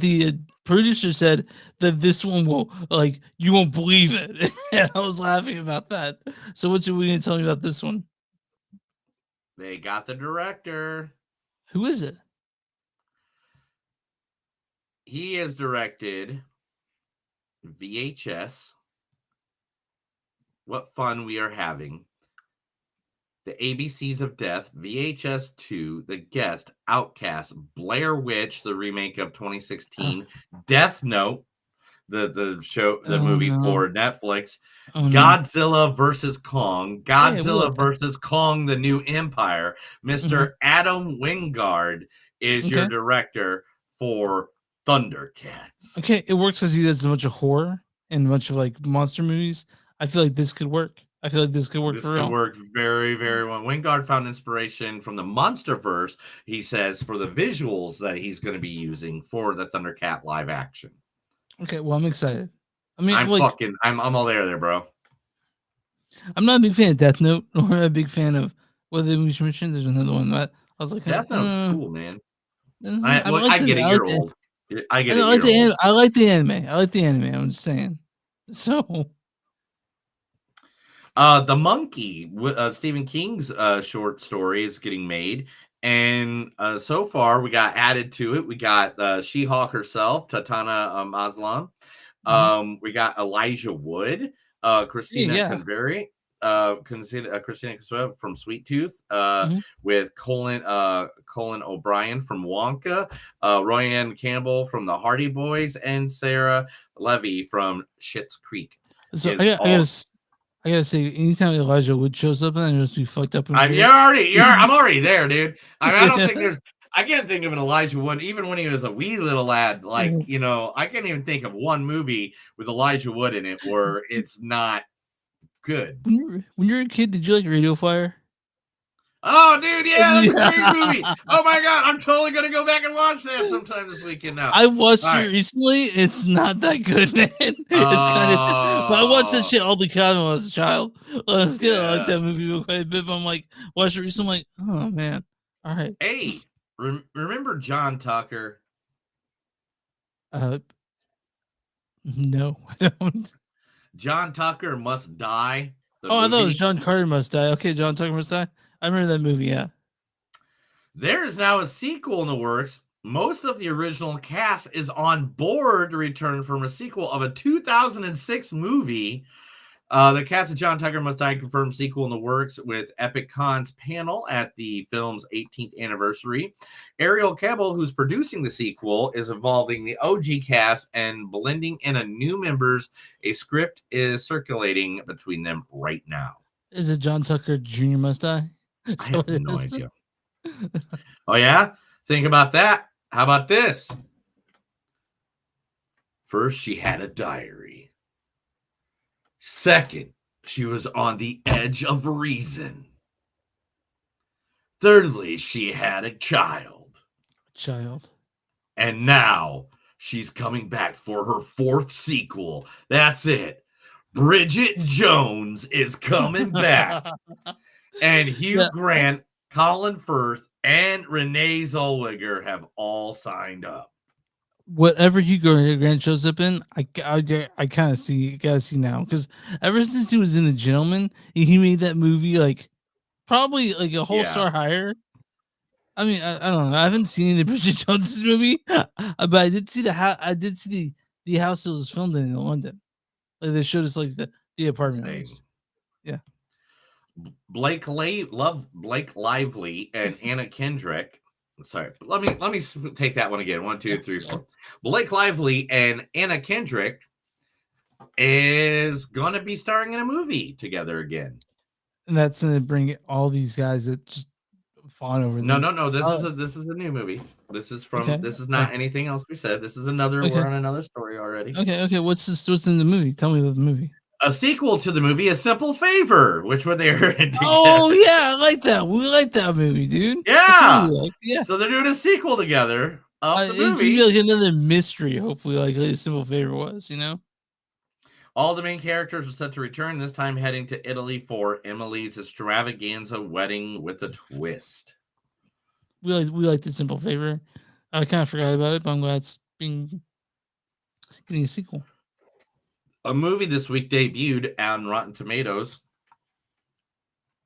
the producer said that this one will, like, you won't believe it. And I was laughing about that. So what should we going to tell me about this one? They got the director. Who is it? He has directed VHS. What Fun We Are Having. The ABCs of Death, VHS 2, The Guest, Outcast, Blair Witch, the remake of 2016, Death Note, the show, the movie for Netflix, Godzilla versus Kong, versus Kong, the New Empire. Mr. Adam Wingard is your director for Thundercats. Okay, it works because he does a bunch of horror and a bunch of like monster movies. I feel like this could work. I feel like this could work for real. This could work very, very well. Wingard found inspiration from the Monsterverse, he says, for the visuals that he's going to be using for the Thundercat live action. Okay, well, I'm excited. I mean, I'm all there, bro. I'm not a big fan of Death Note, or a big fan of what the mentioned. There's another one that I was like, Death Note's cool, man. I get it. You're old. I get I it. like You're old. I like the anime. I like the anime. I'm just saying. So The Monkey, Stephen King's short story is getting made. And so far, we got added to it. We got She-Hulk herself, Tatiana Maslany. We got Elijah Wood, Christina yeah. Convery, Christina Consuelo from Sweet Tooth, Mhm. with Colin O'Brien from Wonka, Royanne Campbell from the Hardy Boys, and Sarah Levy from Schitt's Creek. So It's I gotta say, anytime Elijah Wood shows up, and just be fucked up. I'm already there, dude. I don't think I can't think of an Elijah Wood, even when he was a wee little lad. Like, I can't even think of one movie with Elijah Wood in it where it's not good. When you were a kid, did you like Radio Fire? Oh, dude, yeah, that's a great movie. Oh my god, I'm totally gonna go back and watch that sometime this weekend now. I watched it recently. It's not that good, man. It's kind of. But I watched this shit all the time when I was a child. I like that movie quite a bit. But I'm like, watched it recently. I'm like, oh man, all right. Hey, remember John Tucker? No, I don't. John Tucker Must Die. I thought it was John Carter Must Die. Okay, John Tucker Must Die. I remember that movie. Yeah. There is now a sequel in the works. Most of the original cast is on board to return from a sequel of a 2006 movie. The cast of John Tucker Must Die confirmed sequel in the works with Epic Con's panel at the film's 18th anniversary. Ariel Campbell, who's producing the sequel, is involving the OG cast and blending in a new members. A script is circulating between them right now. Is it John Tucker Jr. Must Die? I have no idea. Oh, yeah? Think about that. How about this? First, she had a diary. Second, she was on the edge of reason. Thirdly, she had a child. And now she's coming back for her fourth sequel. That's it. Bridget Jones is coming back. And Hugh Grant, Colin Firth, and Renee Zellweger have all signed up. Whatever Hugh Grant shows up in, I kind of gotta see now, because ever since he was in The Gentleman, he made that movie like probably like a whole star higher. I mean, I don't know. I haven't seen the Bridget Jones movie, but I did see the house it was filmed in London. Like they showed us like the apartment. Yeah. Blake Lively and Anna Kendrick. Sorry, let me take that one again. 1, 2, 3, 4. Blake Lively and Anna Kendrick is gonna be starring in a movie together again. And that's gonna bring all these guys that just fawn over. No. This is a new movie. This is from. This is not anything else we said. This is another. Okay. We're on another story already. Okay. What's in the movie? Tell me about the movie. A sequel to the movie, A Simple Favor, which were they heard together. Oh yeah, I like that. We like that movie, dude. Yeah. Yeah. So they're doing a sequel together of the movie. It's gonna be like another mystery, hopefully, like A Simple Favor was, All the main characters are set to return, this time heading to Italy for Emily's extravaganza wedding with a twist. We like The Simple Favor. I kind of forgot about it, but I'm glad it's getting a sequel. A movie this week debuted on Rotten Tomatoes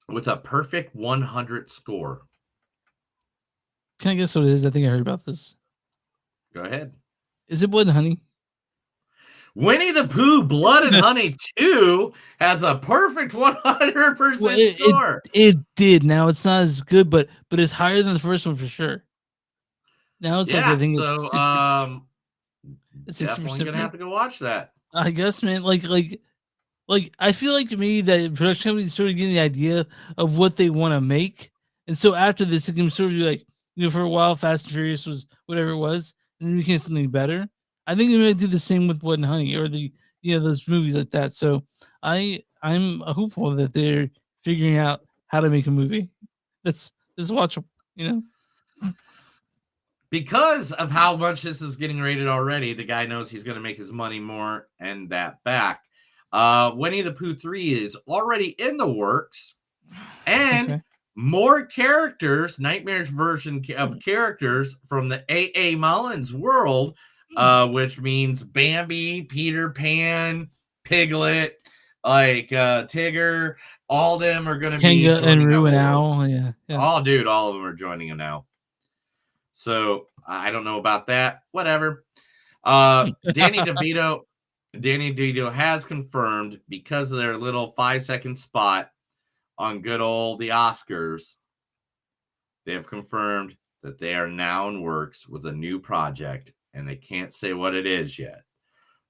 with a perfect 100 score. Can I guess what it is? I think I heard about this. Go ahead. Is it Blood and Honey? Winnie the Pooh Blood and Honey 2 has a perfect 100% score. It did. Now it's not as good, but it's higher than the first one for sure. Now it's like I think so. It's 60%. Definitely gonna have to go watch that. I guess, man. Like I feel like to me that production company is sort of getting the idea of what they want to make, and so after this, it can sort of be like, for a while, Fast and Furious was whatever it was, and then we became something better. I think they're gonna do the same with Blood and Honey or those movies like that. So I'm hopeful that they're figuring out how to make a movie that's watchable. Because of how much this is getting rated already, the guy knows he's going to make his money more and that back. Winnie the Pooh 3 is already in the works, and more characters, Nightmare's version of characters from the A.A. Mullins world which means Bambi, Peter Pan, Piglet, like Tigger. All of them are going to be Kanga and joining that Roo and world. Owl. Yeah. Oh, dude, all of them are joining him now. So I don't know about that. Whatever. Danny DeVito has confirmed, because of their little 5-second spot on good old the Oscars, they have confirmed that they are now in works with a new project, and they can't say what it is yet.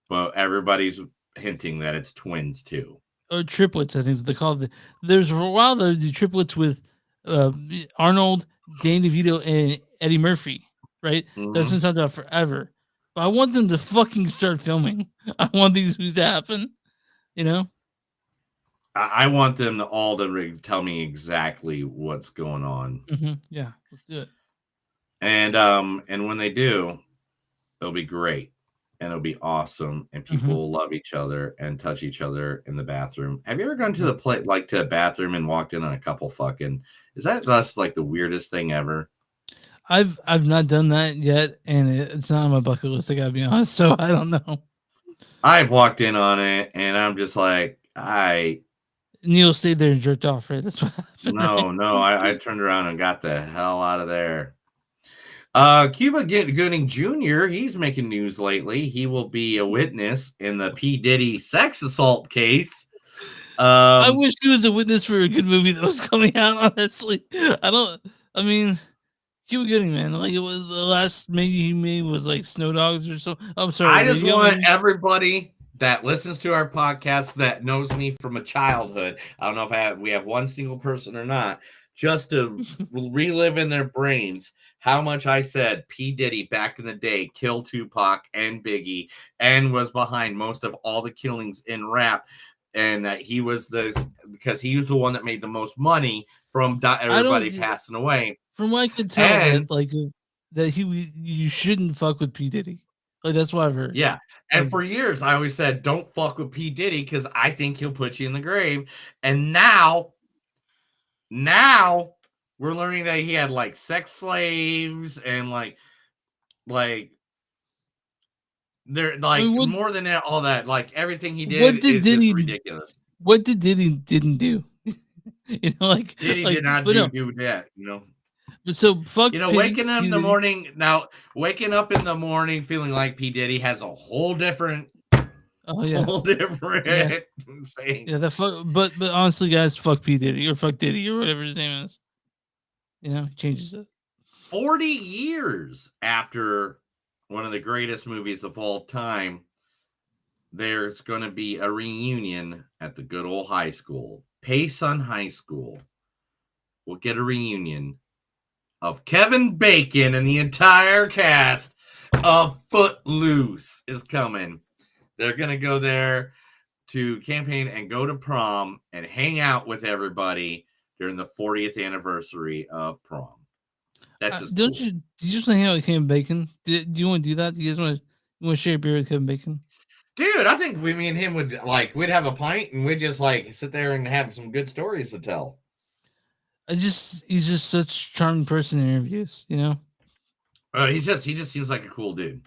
But everybody's hinting that it's twins too. Or triplets, I think they call it. There's for a while they do triplets with Arnold, Danny DeVito, and Eddie Murphy, right? That's been talked about forever. But I want them to fucking start filming. I want these movies to happen. You know? I want them to all to tell me exactly what's going on. Yeah, let's do it. And when they do, it'll be great. And it'll be awesome, and people will love each other and touch each other in the bathroom. Have you ever gone to to a bathroom and walked in on a couple fucking? Is that just like the weirdest thing ever? I've not done that yet, and it's not on my bucket list. I gotta be honest, so I don't know. I've walked in on it, and I'm just like, Neil stayed there and jerked off, right? That's what happened. No, I turned around and got the hell out of there. Cuba Gooding Jr., he's making news lately. He will be a witness in the P. Diddy sex assault case. I wish he was a witness for a good movie that was coming out, honestly. I mean, Cuba Gooding, man. Like, it was the last movie he made was like Snow Dogs or so. I'm sorry. I just want everybody that listens to our podcast that knows me from a childhood. I don't know if we have one single person or not, just to relive in their brains how much I said P. Diddy back in the day killed Tupac and Biggie and was behind most of all the killings in rap. And he was because he was the one that made the most money from everybody passing away. From what I could tell, that you shouldn't fuck with P. Diddy. Like, that's what I've heard. Yeah. And for years, I always said, don't fuck with P. Diddy because I think he'll put you in the grave. And now we're learning that he had like sex slaves and like they're like more than that, all that, like everything he did is just ridiculous. What did Diddy didn't do? You know, like Diddy did not do that, you know. So fuck. Waking up in the morning feeling like P. Diddy has a whole different whole different thing. Yeah, but honestly, guys, fuck P. Diddy or fuck Diddy or whatever his name is. You know, changes it. 40 years after one of the greatest movies of all time, there's going to be a reunion at the good old high school. Payson High School will get a reunion of Kevin Bacon, and the entire cast of Footloose is coming. They're going to go there to campaign and go to prom and hang out with everybody during the 40th anniversary of prom. That's just Did you just hang out with Kevin Bacon? Do you want to do that? Do you guys want to share a beer with Kevin Bacon? Dude, I think me and him would we'd have a pint and we'd just sit there and have some good stories to tell. He's just such a charming person in interviews, you know. He just seems like a cool dude.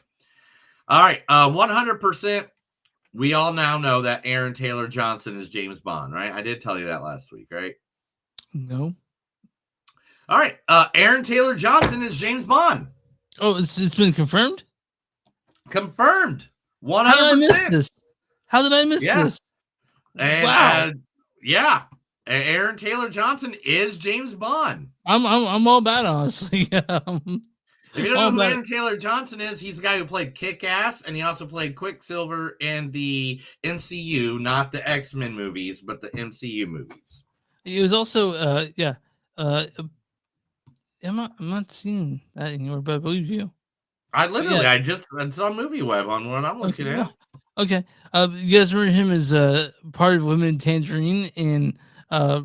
All right, 100%. We all now know that Aaron Taylor Johnson is James Bond, right? I did tell you that last week, right? No. All right, Aaron Taylor Johnson is James Bond. Oh, it's been confirmed. Confirmed. 100%. How did I miss this? How did I miss this? And, wow. Yeah. Aaron Taylor Johnson is James Bond. I'm all about, honestly. If you don't know who Aaron Taylor Johnson is, he's the guy who played Kick-Ass, and he also played Quicksilver in the MCU, not the X-Men movies, but the MCU movies. He was also I'm not seeing that anymore, but I believe you. I saw Movie Web on what I'm looking at. Okay. You guys remember him as part of Women in Tangerine in a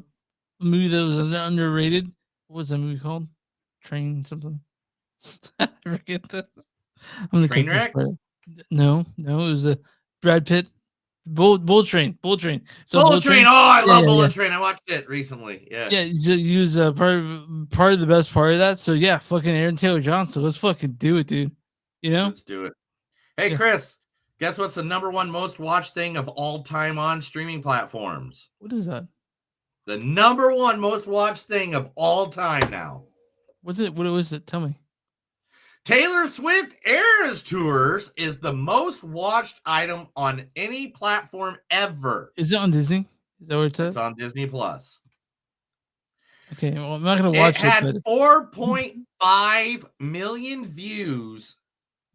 movie that was underrated? What was that movie called? Train something. I forget that. I'm gonna Trainwreck? No, it was a Brad Pitt. Bull Train. So Bullet Train. Oh, I love Bullet Train. I watched it recently. Yeah. Yeah, he was part of the best part of that. So yeah, fucking Aaron Taylor Johnson. Let's fucking do it, dude. You know? Let's do it. Hey, Chris, guess what's the #1 most watched thing of all time on streaming platforms? What is that? The #1 most watched thing of all time now. What's it? What was it? Tell me. Taylor Swift Eras Tours is the most watched item on any platform ever. Is it on Disney? Is that what it says? It's on Disney Plus. Okay, well, I'm not gonna watch it. Had but 4.5 million views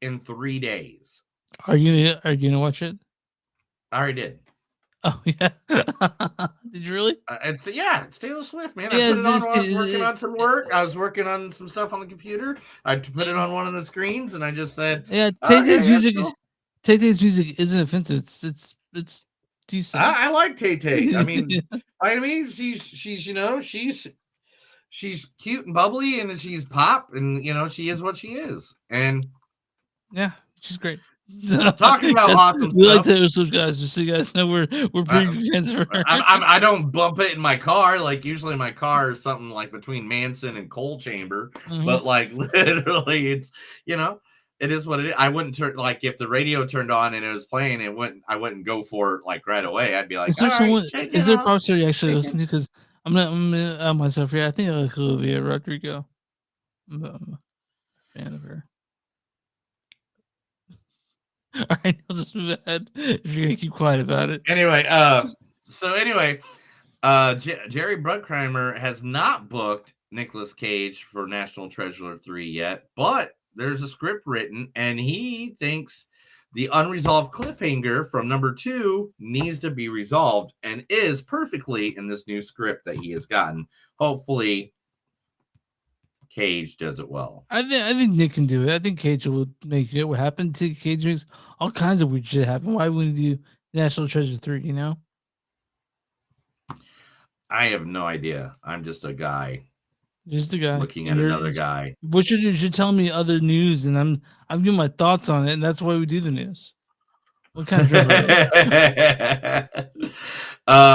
in 3 days. Are you gonna watch it? I already did. Oh yeah. Did you really? It's Taylor Swift, man. Yeah, I put it on while I was working on some work. I was working on some stuff on the computer. I put it on one of the screens, and I just said, Yeah, Tay-Tay's music. Cool. Tay-Tay's music isn't offensive. It's decent. I like Tay-Tay. I mean, she's cute and bubbly, and she's pop, and she is what she is, and yeah, she's great. Talking about awesome we stuff. like Taylor Swift, guys. Just so you guys know, we're pretty big fans of her. I don't bump it in my car. Like usually, my car is something like between Manson and Coal Chamber. But like literally, it's it is what it is. I wouldn't turn if the radio turned on and it was playing. I wouldn't go for it like right away. I'd be like, is there someone? Is there a pop star you actually listen to? Because I'm not myself here. I think I like Olivia Rodrigo. I'm a fan of her. All right, I'll just move ahead if you're gonna keep quiet about it. Anyway, Jerry Bruckheimer has not booked Nicolas Cage for National Treasure 3 yet, but there's a script written, and he thinks the unresolved cliffhanger from #2 needs to be resolved, and is perfectly in this new script that he has gotten. Hopefully, Cage does it well. I think Nick can do it. I think Cage will make it. What happened to Cage makes all kinds of weird shit happen. Why wouldn't you do National Treasure 3? I have no idea. I'm just a guy. Just a guy looking at another guy. What you should tell me other news, and I'm giving my thoughts on it, and that's why we do the news. What kind of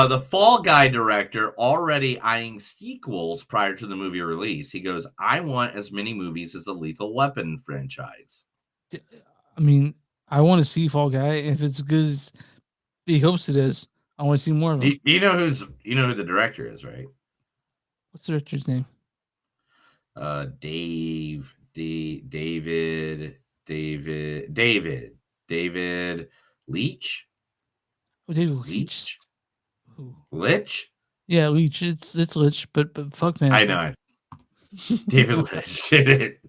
the Fall Guy director already eyeing sequels prior to the movie release. He goes, I want as many movies as the Lethal Weapon franchise. I mean, I want to see Fall Guy. If it's good as he hopes it is, I want to see more of them. You know who the director is, right? What's the director's name? David Leitch. Oh, David Leitch. Leitch? Yeah, Leitch. It's Leitch, but fuck man. I know. David Leitch did it.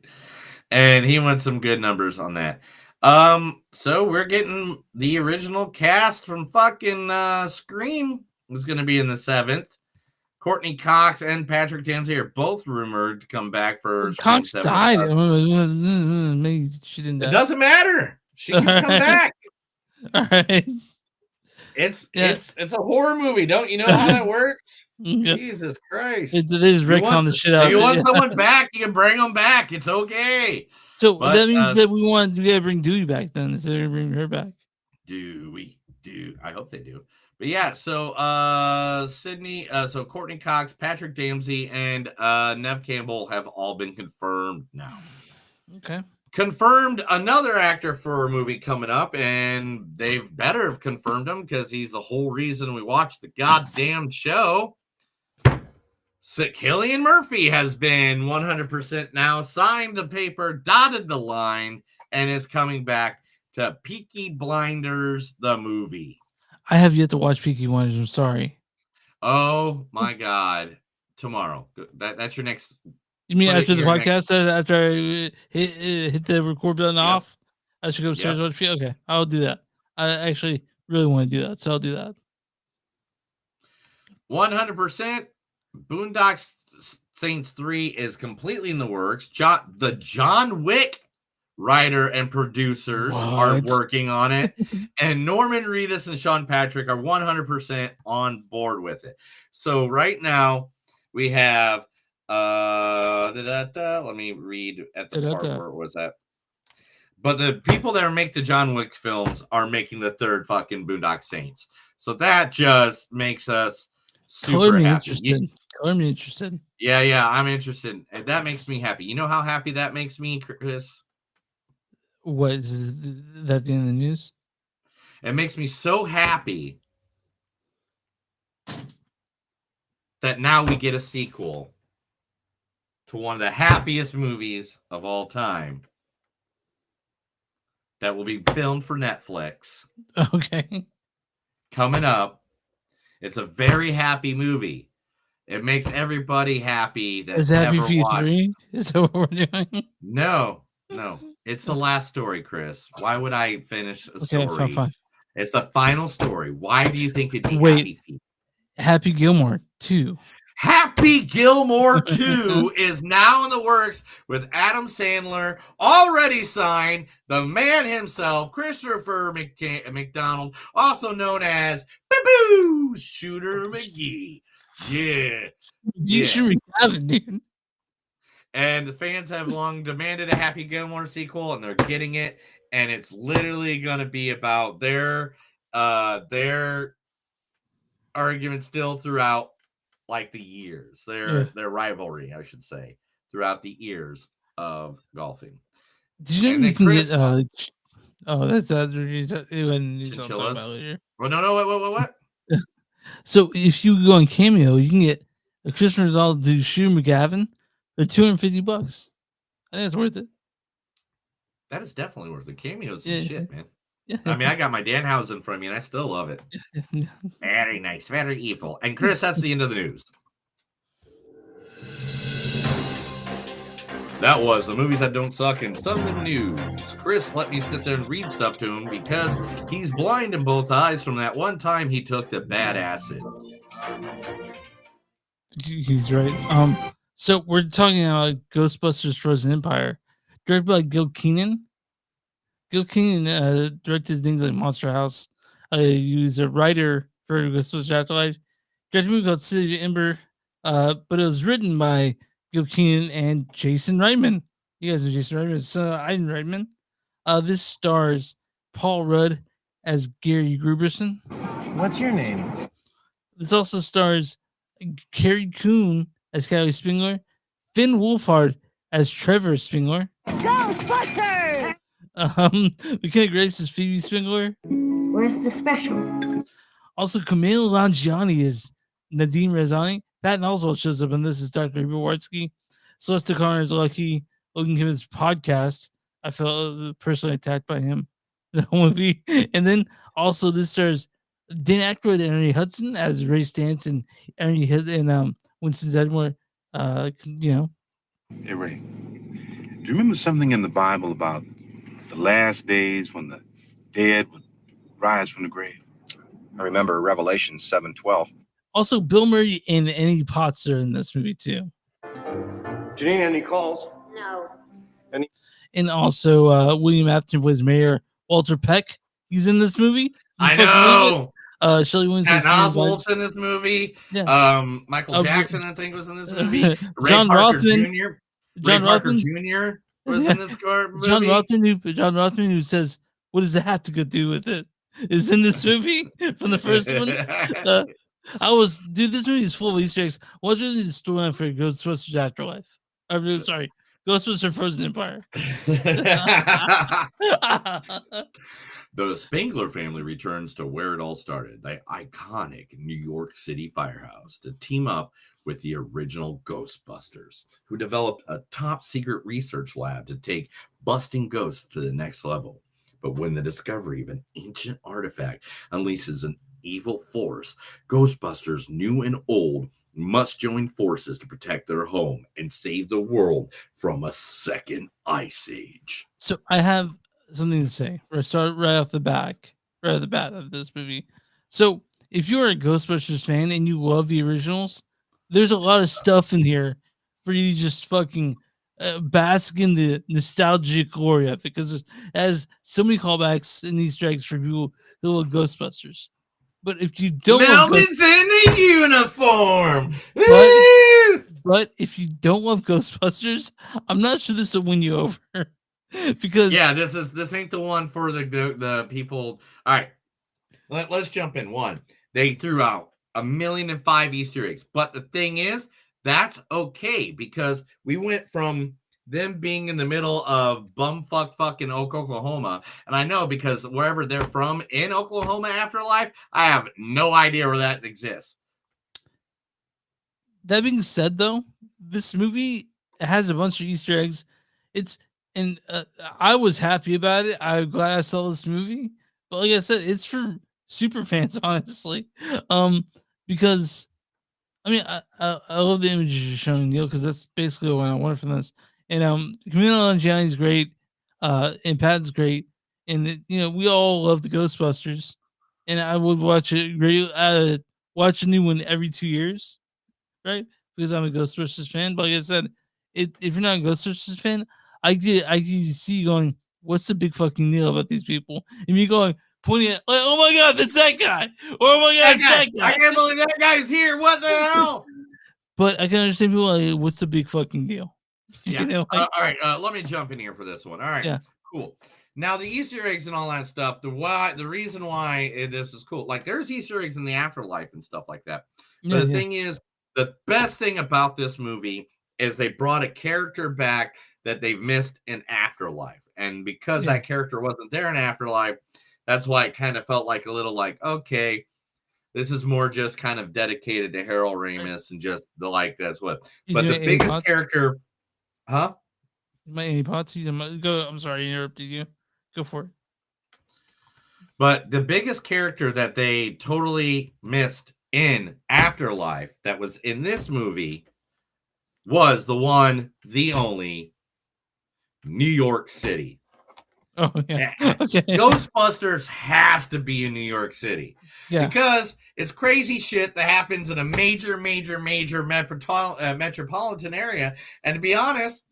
And he went some good numbers on that. So we're getting the original cast from fucking Scream was gonna be in the 7th. Courtney Cox and Patrick Dempsey are both rumored to come back for Cox died. Maybe she didn't die. It doesn't matter. She can come back. All right. It's a horror movie. Don't you know how that works? Jesus Christ. They just retcon the shit out of it. If you want someone back, you can bring them back. It's okay. So that means that we gotta bring Dewey back then instead of bringing her back. I hope they do. But yeah, so so Courtney Cox, Patrick Dempsey, and Nev Campbell have all been confirmed now. Okay. Confirmed another actor for a movie coming up, and they've better have confirmed him because he's the whole reason we watched the goddamn show. So Cillian Murphy has been 100% now signed the paper, dotted the line, and is coming back to Peaky Blinders, the movie. I have yet to watch Peaky Blinders. I'm sorry. Oh my god! Tomorrow. That's your next. You mean after the podcast? After I hit the record button off, I should go upstairs and watch Peaky. Okay, I'll do that. I actually really want to do that, so I'll do that. 100%. Boondock Saints 3 is completely in the works. The John Wick writer and producers are working on it, and Norman Reedus and Sean Patrick are 100% on board with it. So right now we have let me read at the part where it was at. But the people that make the John Wick films are making the third fucking Boondock Saints. So that just makes us super happy. Color me interested. Yeah, I'm interested. And that makes me happy. You know how happy that makes me, Chris? What is that the end of the news? It makes me so happy that now we get a sequel to one of the happiest movies of all time that will be filmed for Netflix. Okay. Coming up. It's a very happy movie. It makes everybody happy Is that Happy ever Feet watched. 3? Is that what we're doing? No. It's the last story, Chris. Why would I finish a story? Okay, fine. It's the final story. Why do you think it'd be Wait. Happy Feet? Happy Gilmore 2. Happy Gilmore 2 is now in the works with Adam Sandler already signed, the man himself, Christopher McDonald, also known as Boo Shooter McGee. Yeah. You should have it, dude. And the fans have long demanded a Happy Gilmore sequel, and they're getting it. And it's literally going to be about their argument still throughout like the years, their rivalry, I should say, throughout the years of golfing. Did you know you can get that's when you talking about earlier. Well, no, what? So if you go on Cameo, you can get a Christmas Ronaldo to Shooter McGavin for $250. I think it's worth it. That is definitely worth it. Cameos Yeah. and shit, man. Yeah. I mean, I got my Danhausen in front of me, and I still love it. Very nice, very evil. And Chris, that's the end of the news. That was the movies that don't suck and some in the news. Chris let me sit there and read stuff to him because he's blind in both eyes from that one time he took the bad acid. He's right. So we're talking about Ghostbusters Frozen Empire, directed by Gil Kenan. Gil Kenan directed things like Monster House. He was a writer for Ghostbusters Afterlife. Directed a movie called City of Ember, but it was written by Gil Kenan and Jason Reitman. You guys know Jason Reitman, son of Ivan Reitman. This stars Paul Rudd as Gary Gruberson. What's your name? This also stars Carrie Coon as Callie Spengler, Finn Wolfhard as Trevor Spengler. Ghostbusters! McKenna Grace as Phoebe Spengler. Where's the special? Also, Camille Langiani is Nadine Rezani. Patton Oswalt shows up, and this is Dr. Wartsky. Celeste Connor is Lucky. Logan Kim's podcast. I felt personally attacked by him. The movie. And then also, this stars Dan Aykroyd and Ernie Hudson as Ray Stantz and Ernie Hood and Winston Zedmore. Hey, Ray, do you remember something in the Bible about the last days when the dead would rise from the grave? I remember Revelation 7:12. Also, Bill Murray and Annie Potts are in this movie too. Janine, any calls? No. And also, William Afton plays Mayor Walter Peck. He's in this movie. I know. Shelley Williams and Oswald's in this movie. Yeah. Michael Jackson, I think, was in this movie. Ray John Parker Rothman. Jr. John Ray Parker Rothman. Jr. was in this movie. John Rothman, who says, "What does it have to go do with it?" is in this movie from the first one. This movie is full of Easter eggs. What's really the storyline for Ghostbusters Afterlife? Sorry, Ghostbusters Frozen Empire. The Spengler family returns to where it all started, the iconic New York City firehouse, to team up with the original Ghostbusters, who developed a top secret research lab to take busting ghosts to the next level. But when the discovery of an ancient artifact unleashes an evil force, Ghostbusters, new and old, must join forces to protect their home and save the world from a second ice age. So I have something to say. We're start right off the bat of this movie. So if you're a Ghostbusters fan and you love the originals, there's a lot of stuff in here for you to just fucking bask in the nostalgic glory of it, because it has so many callbacks and Easter eggs for people who love Ghostbusters. But if you don't, Melvin's in the uniform. But if you don't love Ghostbusters, I'm not sure this will win you over. Because this ain't the one for the people. All right, let's jump in. One, they threw out 1,000,005 Easter eggs, but the thing is, that's okay, because we went from them being in the middle of bumfuck fucking Oklahoma. And I know because wherever they're from in Oklahoma Afterlife, I have no idea where that exists. That being said, though, this movie has a bunch of Easter eggs. And I was happy about it. I'm glad I saw this movie. But like I said, it's for super fans, honestly. Because I mean, I love the images you're showing, Neil, because that's basically what I wanted from this. And Camilo Nanjiani's great, and Pat's great, and we all love the Ghostbusters, and I would watch a new one every 2 years, right? Because I'm a Ghostbusters fan. But like I said, if you're not a Ghostbusters fan, I can see you going, "What's the big fucking deal about these people?" And me going, pointing at, like, "Oh my god, that's that guy!" Or "Oh my god, it's that guy!" I can't believe that guy's here. What the hell? But I can understand people like, "What's the big fucking deal?" Yeah. All right. Let me jump in here for this one. All right. Yeah. Cool. Now the Easter eggs and all that stuff. The reason why this is cool. Like there's Easter eggs in the afterlife and stuff like that. But the thing is, the best thing about this movie is they brought a character back that they've missed in Afterlife, and because that character wasn't there in Afterlife, that's why it kind of felt like a little like, okay, this is more just kind of dedicated to Harold Ramis and just that's what. But the biggest character, huh? Any pots? Go. I'm sorry, I interrupted you. Go for it. But the biggest character that they totally missed in Afterlife that was in this movie was the one, the only New York City. Oh, yeah. Okay. Ghostbusters has to be in New York City. Yeah. Because it's crazy shit that happens in a major metropolitan area. And to be honest,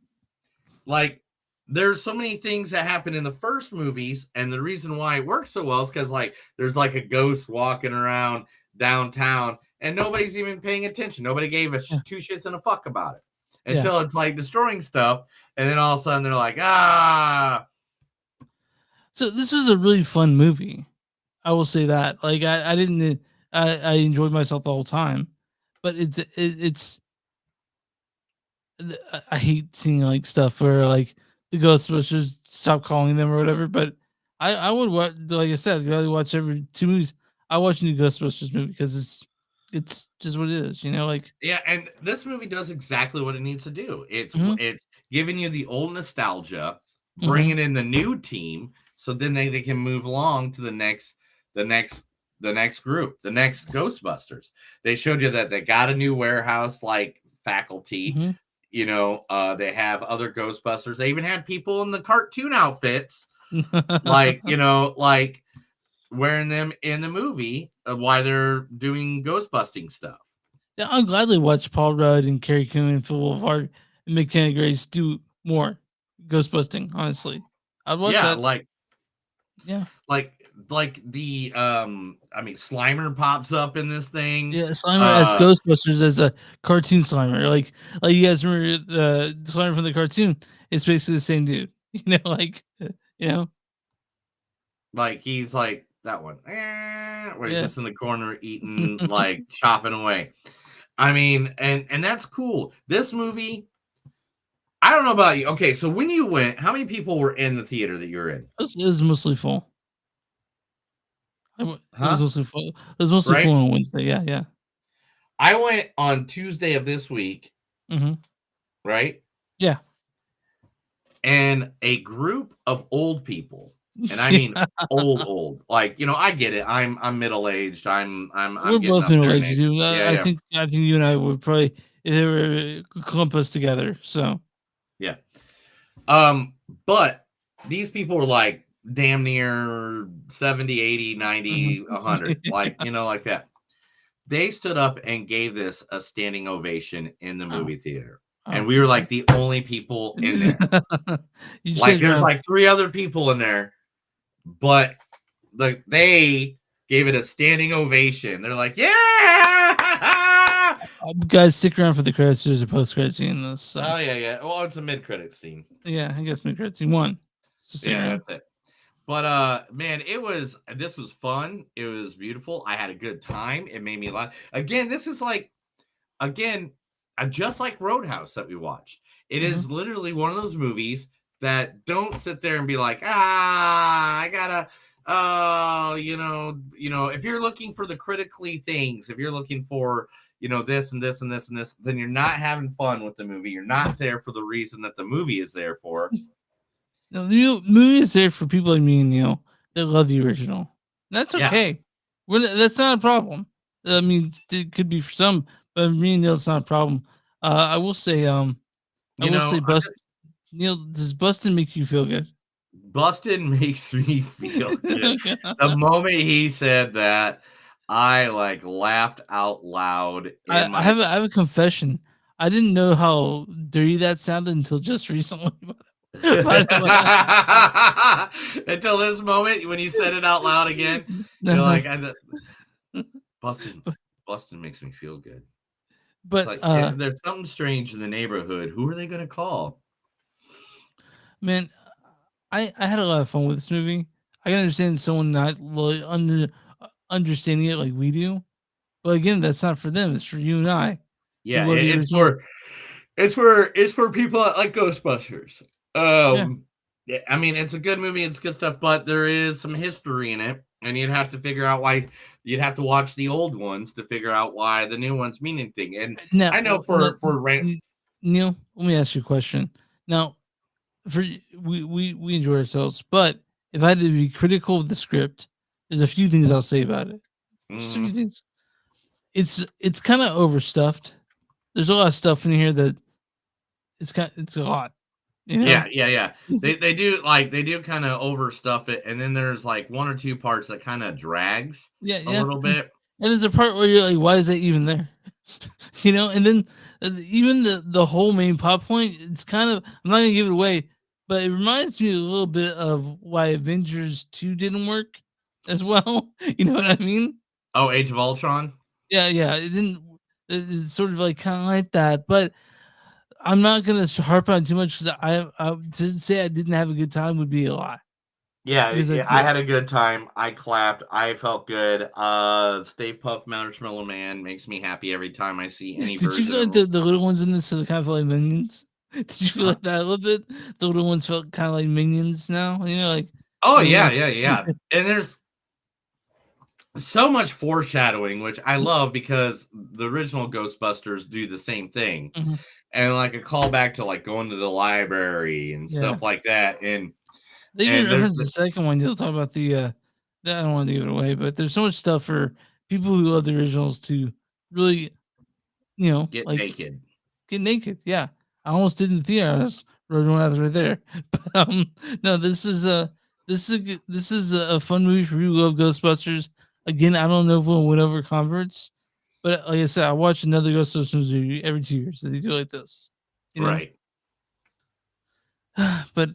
like, there's so many things that happen in the first movies, and the reason why it works so well is because, like, there's like a ghost walking around downtown, and nobody's even paying attention. Nobody gave a two shits and a fuck about it until it's like destroying stuff, and then all of a sudden they're like, ah. So this was a really fun movie. I will say that. Like, I enjoyed myself the whole time, but it's. I hate seeing like stuff where like the Ghostbusters stop calling them or whatever. But I would watch, like I said, I'd rather watch every 2 movies. I watch the Ghostbusters movie because it's just what it is, like. Yeah, and this movie does exactly what it needs to do. It's giving you the old nostalgia, bringing in the new team, so then they can move along to the next group, the next Ghostbusters. They showed you that they got a new warehouse like faculty. They have other Ghostbusters. They even had people in the cartoon outfits, like wearing them in the movie while they're doing ghostbusting stuff. Yeah, I'll gladly watch Paul Rudd and Carrie Coon and Phil Wolfhard and McKenna Grace do more ghostbusting. Honestly, I'd watch that. Like the Slimer pops up in this thing. Yeah, Slimer as Ghostbusters as a cartoon Slimer. Like you guys remember the Slimer from the cartoon? It's basically the same dude. Like he's like that one, where he's just in the corner eating, like chopping away. I mean, and that's cool. This movie, I don't know about you. Okay, so when you went, how many people were in the theater that you were in? It was mostly full. It was mostly full. It was mostly full on Wednesday. Yeah. I went on Tuesday of this week. Mm-hmm. Right? Yeah. And a group of old people, and I mean old. Like, I get it. I'm middle aged. We're both middle aged. I think you and I would probably clump us together. So yeah. But these people were like damn near 70, 80, 90, 100, like, like that. They stood up and gave this a standing ovation in the movie theater. And we were like the only people in there. Like there's like 3 other people in there, but they gave it a standing ovation. They're like, yeah. Guys, stick around for the credits. There's a post-credit scene in this. So. Oh yeah. Well, it's a mid-credit scene. Yeah, I guess mid-credit scene 1. Yeah, that's it. But man, this was fun. It was beautiful. I had a good time. It made me laugh. Again, this is like, just like Roadhouse that we watched. It is literally one of those movies that don't sit there and be like, I gotta, if you're looking for the critically things, if you're looking for, this and this and this and this, then you're not having fun with the movie. You're not there for the reason that the movie is there for. No, the movie is there for people like me and Neil that love the original. That's Yeah. okay. That's not a problem. I mean, it could be for some, but me and Neil, it's not a problem. I will say, Neil, does Bustin make you feel good? Bustin makes me feel good. The moment he said that, I laughed out loud. I have a confession. I didn't know how dirty that sounded until just recently. By the way. Until this moment, when you said it out loud again, you're like, Bustin makes me feel good. But it's like, if there's something strange in the neighborhood, who are they going to call? Man, I had a lot of fun with this movie. I can understand someone not really understanding it like we do, but again, that's not for them. It's for you and I. Yeah, it's for people that like Ghostbusters. Yeah, I mean, it's a good movie. It's good stuff, but there is some history in it, and you'd have to figure out why. You'd have to watch the old ones to figure out why the new ones mean anything. And now, I know Neil, let me ask you a question. Now, we enjoy ourselves, but if I had to be critical of the script, there's a few things I'll say about it. Just a few things. It's kind of overstuffed. There's a lot of stuff in here that it's a lot. You know? Yeah. They do kind of overstuff it, and then there's like one or two parts that kind of drags a little bit. And there's a part where you're like, why is that even there? And then even the whole main plot point, it's kind of, I'm not gonna give it away, but it reminds me a little bit of why Avengers 2 didn't work as well. You know what I mean? Oh, Age of Ultron? Yeah. It didn't, it's sort of like kind of like that, but I'm not gonna harp on too much because I to say I didn't have a good time would be a lie. Yeah, I had a good time. I clapped. I felt good. Stay Puft Marshmallow Man makes me happy every time I see any version. Did you feel like the little ones in this kind of feel like minions? Did you feel like that a little bit? The little ones felt kind of like minions now, like. Oh yeah. And there's so much foreshadowing, which I love because the original Ghostbusters do the same thing, and like a callback to like going to the library and stuff like that, and. They even reference the second one. You'll talk about the. I don't want to give it away, but there's so much stuff for people who love the originals to really, get naked. Get naked. Yeah, I almost did in the theater. I was Roadhouse right there. But no, this is a fun movie for you who love Ghostbusters. Again, I don't know if we'll win over converts, but like I said, I watch another Ghostbusters movie every 2 years. So they do like this, right? But.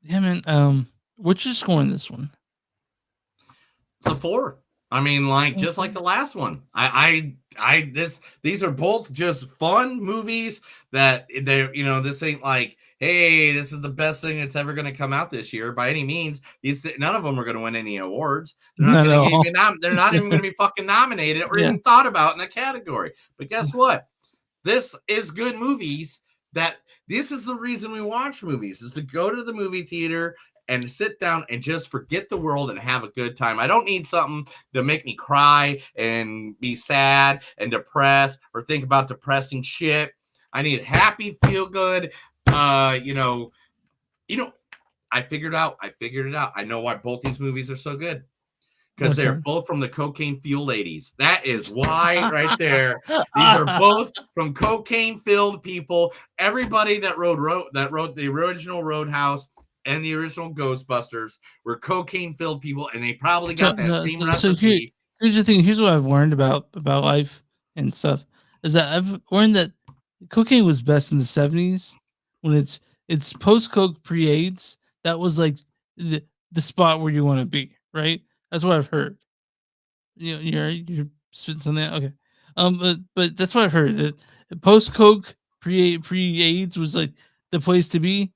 Yeah, man. What's your score on this one? It's a 4. I mean, just like the last one. These are both just fun movies that this ain't like, hey, this is the best thing that's ever going to come out this year by any means. None of them are going to win any awards. They're not they're not even going to be fucking nominated or even thought about in the category. But guess what? This is good movies this is the reason we watch movies, is to go to the movie theater and sit down and just forget the world and have a good time. I don't need something to make me cry and be sad and depressed or think about depressing shit. I need happy, feel good. I figured it out. I know why both these movies are so good. Because they're both from the Cocaine Fuel ladies. That is why, right there. These are both from cocaine-filled people. Everybody that wrote the original Roadhouse and the original Ghostbusters were cocaine-filled people, and they probably got that same recipe. Here's the thing. Here's what I've learned about life and stuff. Is that I've learned that cocaine was best in the 70s when it's post-coke, pre-AIDS. That was like the spot where you want to be, right? That's what I've heard. You're spitting something out? Okay. But that's what I've heard, that post Coke, pre AIDS was like the place to be.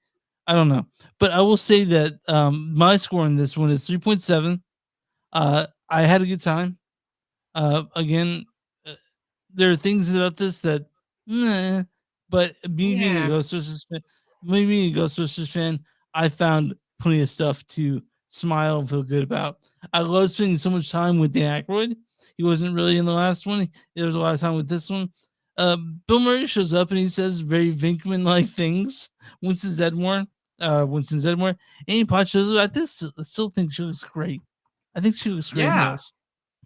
I don't know, but I will say that my score on this one is 3.7. I had a good time. Again, there are things about this that Nah. But being a Yeah. Ghostbusters fan, being a Ghostbusters fan, I found plenty of stuff to smile and feel good about. I love spending so much time with Dan Aykroyd. He wasn't really in the last one. There was a lot of time with this one. Bill Murray shows up and he says very Venkman like things. Winston Zedmore. Amy Potts shows up. I still think she looks great. I think she looks great in Yeah. this.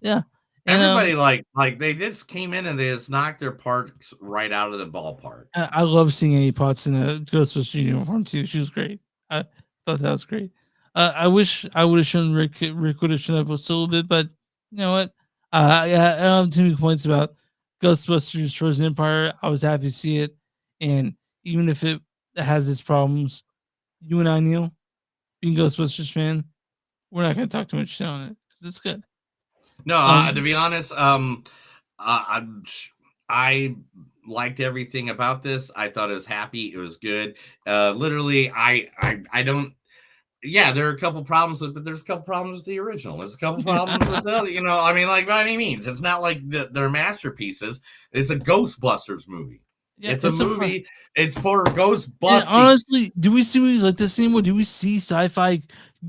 Yeah. And Everybody like they just came in and they just knocked their parts right out of the ballpark. I love seeing Amy Potts in a Ghostbusters uniform too. She was great. I thought that was great. I wish I would have shown Rick. Rick would have shown up just a little bit, but you know what? I don't have too many points about Ghostbusters: Frozen Empire. I was happy to see it, and even if it has its problems, you and I, Neil, being Ghostbusters fan, we're not going to talk too much shit on it because it's good. No, to be honest, I liked everything about this. I thought it was happy. It was good. Literally, I don't. Yeah, there are a couple problems with, but there's a couple problems with the original. There's a couple problems with the, I mean, like by any means, it's not like they're masterpieces. It's a Ghostbusters movie. Yeah, it's a it's a movie. It's for And Ghostbusters. honestly, do we see movies like this anymore? Do we see sci-fi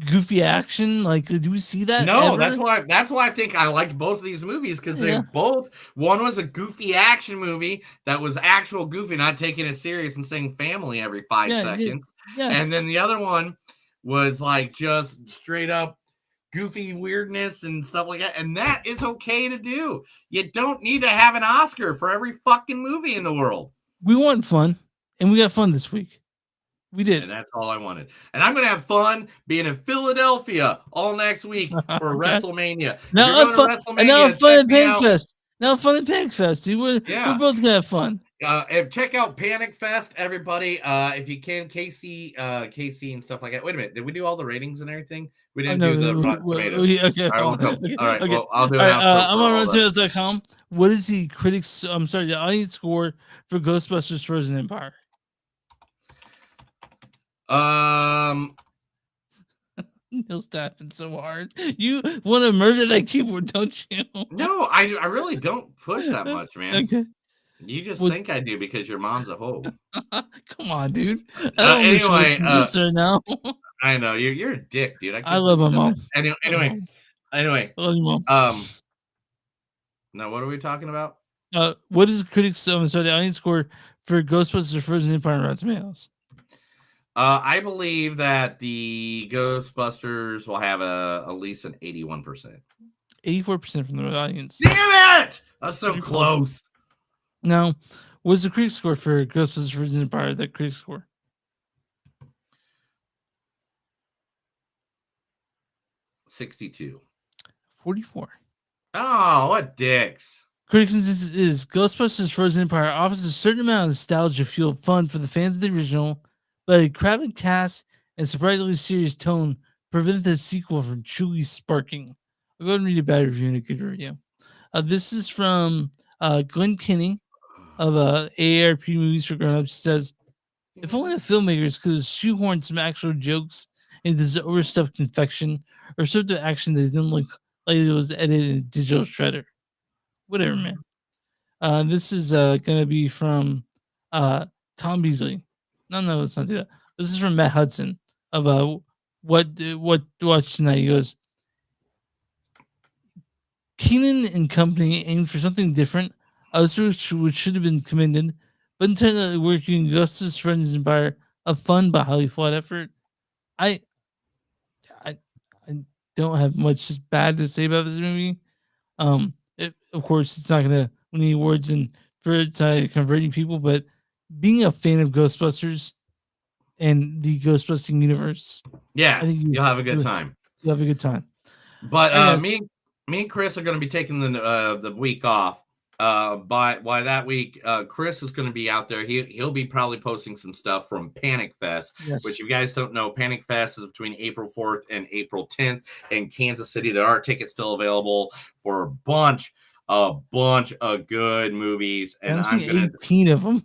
goofy action? Like, do we see that? No, ever? that's why I think I liked both of these movies because Yeah. they both. One was a goofy action movie that was actual goofy, not taking it serious and saying family every 5 Yeah, seconds. yeah. And then the other one was like just straight up goofy weirdness and stuff like that. And that is okay to do. You don't need to have an Oscar for every fucking movie in the world. We want fun, and we got fun this week. We did. And that's all I wanted. And I'm going to have fun being in Philadelphia all next week for Okay. WrestleMania. Now If I'm you're going fun. to And now WrestleMania, I'm fun check at me Panic out. Fest. Now I'm fun at Panic Fest, dude. We're both gonna have fun. And check out Panic Fest, everybody. If you can, KC and stuff like that. Wait a minute, did we do all the ratings and everything? We didn't do the Rotten Tomatoes. Okay, All right, we'll go. okay, All right, okay. well, I'll do it All right, now. I'm on RottenTomatoes.com. What is the critics? I'm sorry, the audience score for Ghostbusters: Frozen Empire? Neil's tapping so hard. You want to murder that keyboard, don't you? No, I really don't push that much, man. Okay. You just Well- think I do because your mom's a hoe. Come on, dude. I don't wish Anyway, my sister now. I know you're a dick, dude. I love my mom. Anyway, I love you, mom. Now what are we talking about? What is the critics? I'm sorry, the audience score for Ghostbusters: Frozen Empire on Rotten Tomatoes? I believe that the Ghostbusters will have at least an 81%. 84% from the audience. Damn it! That's so close. Now, what's the critic score for Ghostbusters: Frozen Empire? The critic score? 62. 44. Oh, what dicks. Critics is Ghostbusters: Frozen Empire offers a certain amount of nostalgia fueled fun for the fans of the original, but a crowded cast and surprisingly serious tone prevent the sequel from truly sparking. I'll go ahead and read a bad review and a good review. This is from Glenn Kinney of AARP Movies for Grown Ups. Says, if only the filmmakers could have shoehorned some actual jokes into this overstuffed confection or sort of action that didn't look like it was edited in a digital shredder. Whatever, man. This is going to be from Tom Beasley. No, let's not do that. This is from Matt Hudson of what to watch tonight. He goes, Keenan and company aimed for something different, which should have been commended, but instead of working Ghostbusters: Frozen Empire, a fun but highly flawed effort. I don't have much bad to say about this movie. Of course, it's not going to win any awards and for converting people, but being a fan of Ghostbusters and the Ghostbusting universe, Yeah, I think you'll have a good time. You'll have a good time. But me and Chris are going to be taking the week off. By that week, Chris is going to be out there. He'll be probably posting some stuff from Panic Fest, Yes. which if you guys don't know, Panic Fest is between April 4th and April 10th in Kansas City. There are tickets still available for a bunch of good movies, and I've I'm seen gonna 18 of them.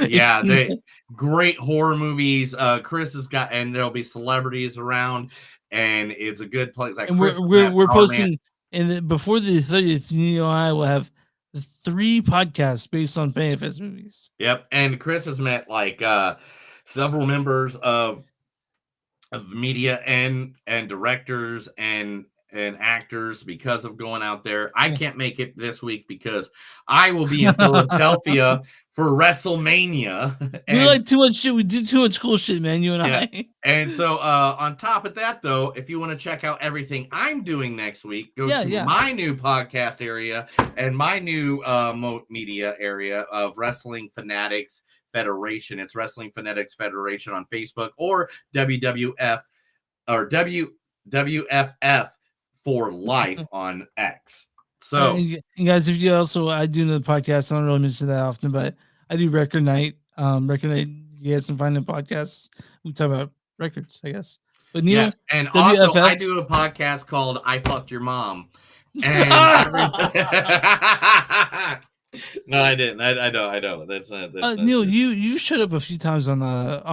yeah, they great horror movies. Chris has got, and there'll be celebrities around, and it's a good place. Like And Chris we're will have posting, Power Man. and before the 30th, Neil and I will have 3 podcasts based on FanFest movies. Yep. And Chris has met like several members of media and directors and actors because of going out there. I can't make it this week because I will be in Philadelphia for WrestleMania. We like too much shit. We do too much cool shit, man. You and I. And so on top of that, though, if you want to check out everything I'm doing next week, go to my new podcast area and my new media area of Wrestling Fanatics Federation. It's Wrestling Fanatics Federation on Facebook, or WWF or WWFF for life on X. So, and guys, if you also, I do another podcast. I don't really mention that often, but I do Record Night. Record Night, you guys can find the podcasts. We talk about records, I guess. But Neil, yes, and also I do a podcast called "I Fucked Your Mom," and no, I didn't. I don't. That's not. Neil, you showed up a few times on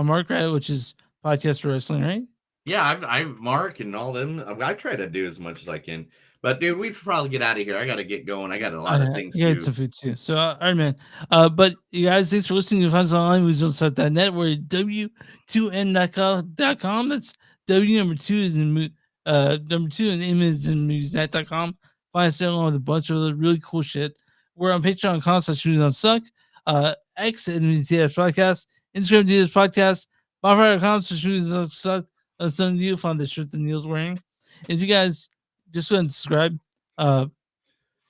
Mark Rat, which is podcast for wrestling, right? Yeah, I've Mark and all them. I try to do as much as I can. But dude, we should probably get out of here. I got to get going. I got a lot of things. Yeah, it's a food too. So, all right, man. But you guys, thanks for listening. You can find us online. WeZoneSuck.net. We're at W2N.com. That's W number 2 is in number 2 and M is in moviesnet.com. Find us there along with a bunch of other really cool shit. We're on Patreon.com/MoviesOnSuck, X at MTF Podcast, Instagram DS Podcast, Bonfire.com/MoviesOnSuck. That's something you find the shirt that Neil's wearing. If you guys just go ahead and subscribe. If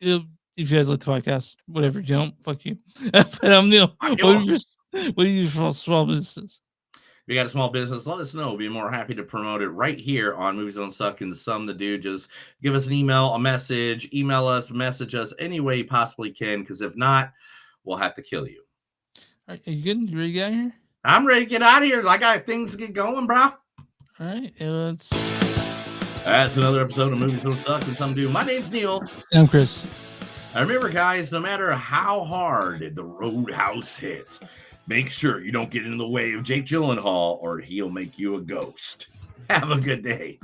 you guys like the podcast, whatever, you don't, fuck you. But I'm Neil. What do you for small businesses? If you got a small business, let us know. We'll be more happy to promote it right here on Movies Don't Suck and Some to Do. Just give us an email, a message, email us, message us any way you possibly can, because if not, we'll have to kill you. Are you good? You ready to get out of here? I'm ready to get out of here. I got things to get going, bro. All right, let's. That's another episode of Movies Don't Suck and Some Do. My name's Neil. And I'm Chris. And remember, guys, no matter how hard the Roadhouse hits, make sure you don't get in the way of Jake Gyllenhaal or he'll make you a ghost. Have a good day.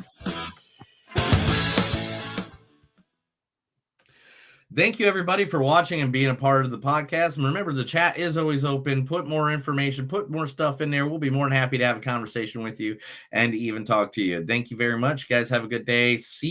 Thank you, everybody, for watching and being a part of the podcast. And remember, the chat is always open. Put more information, put more stuff in there. We'll be more than happy to have a conversation with you and even talk to you. Thank you very much. You guys have a good day. See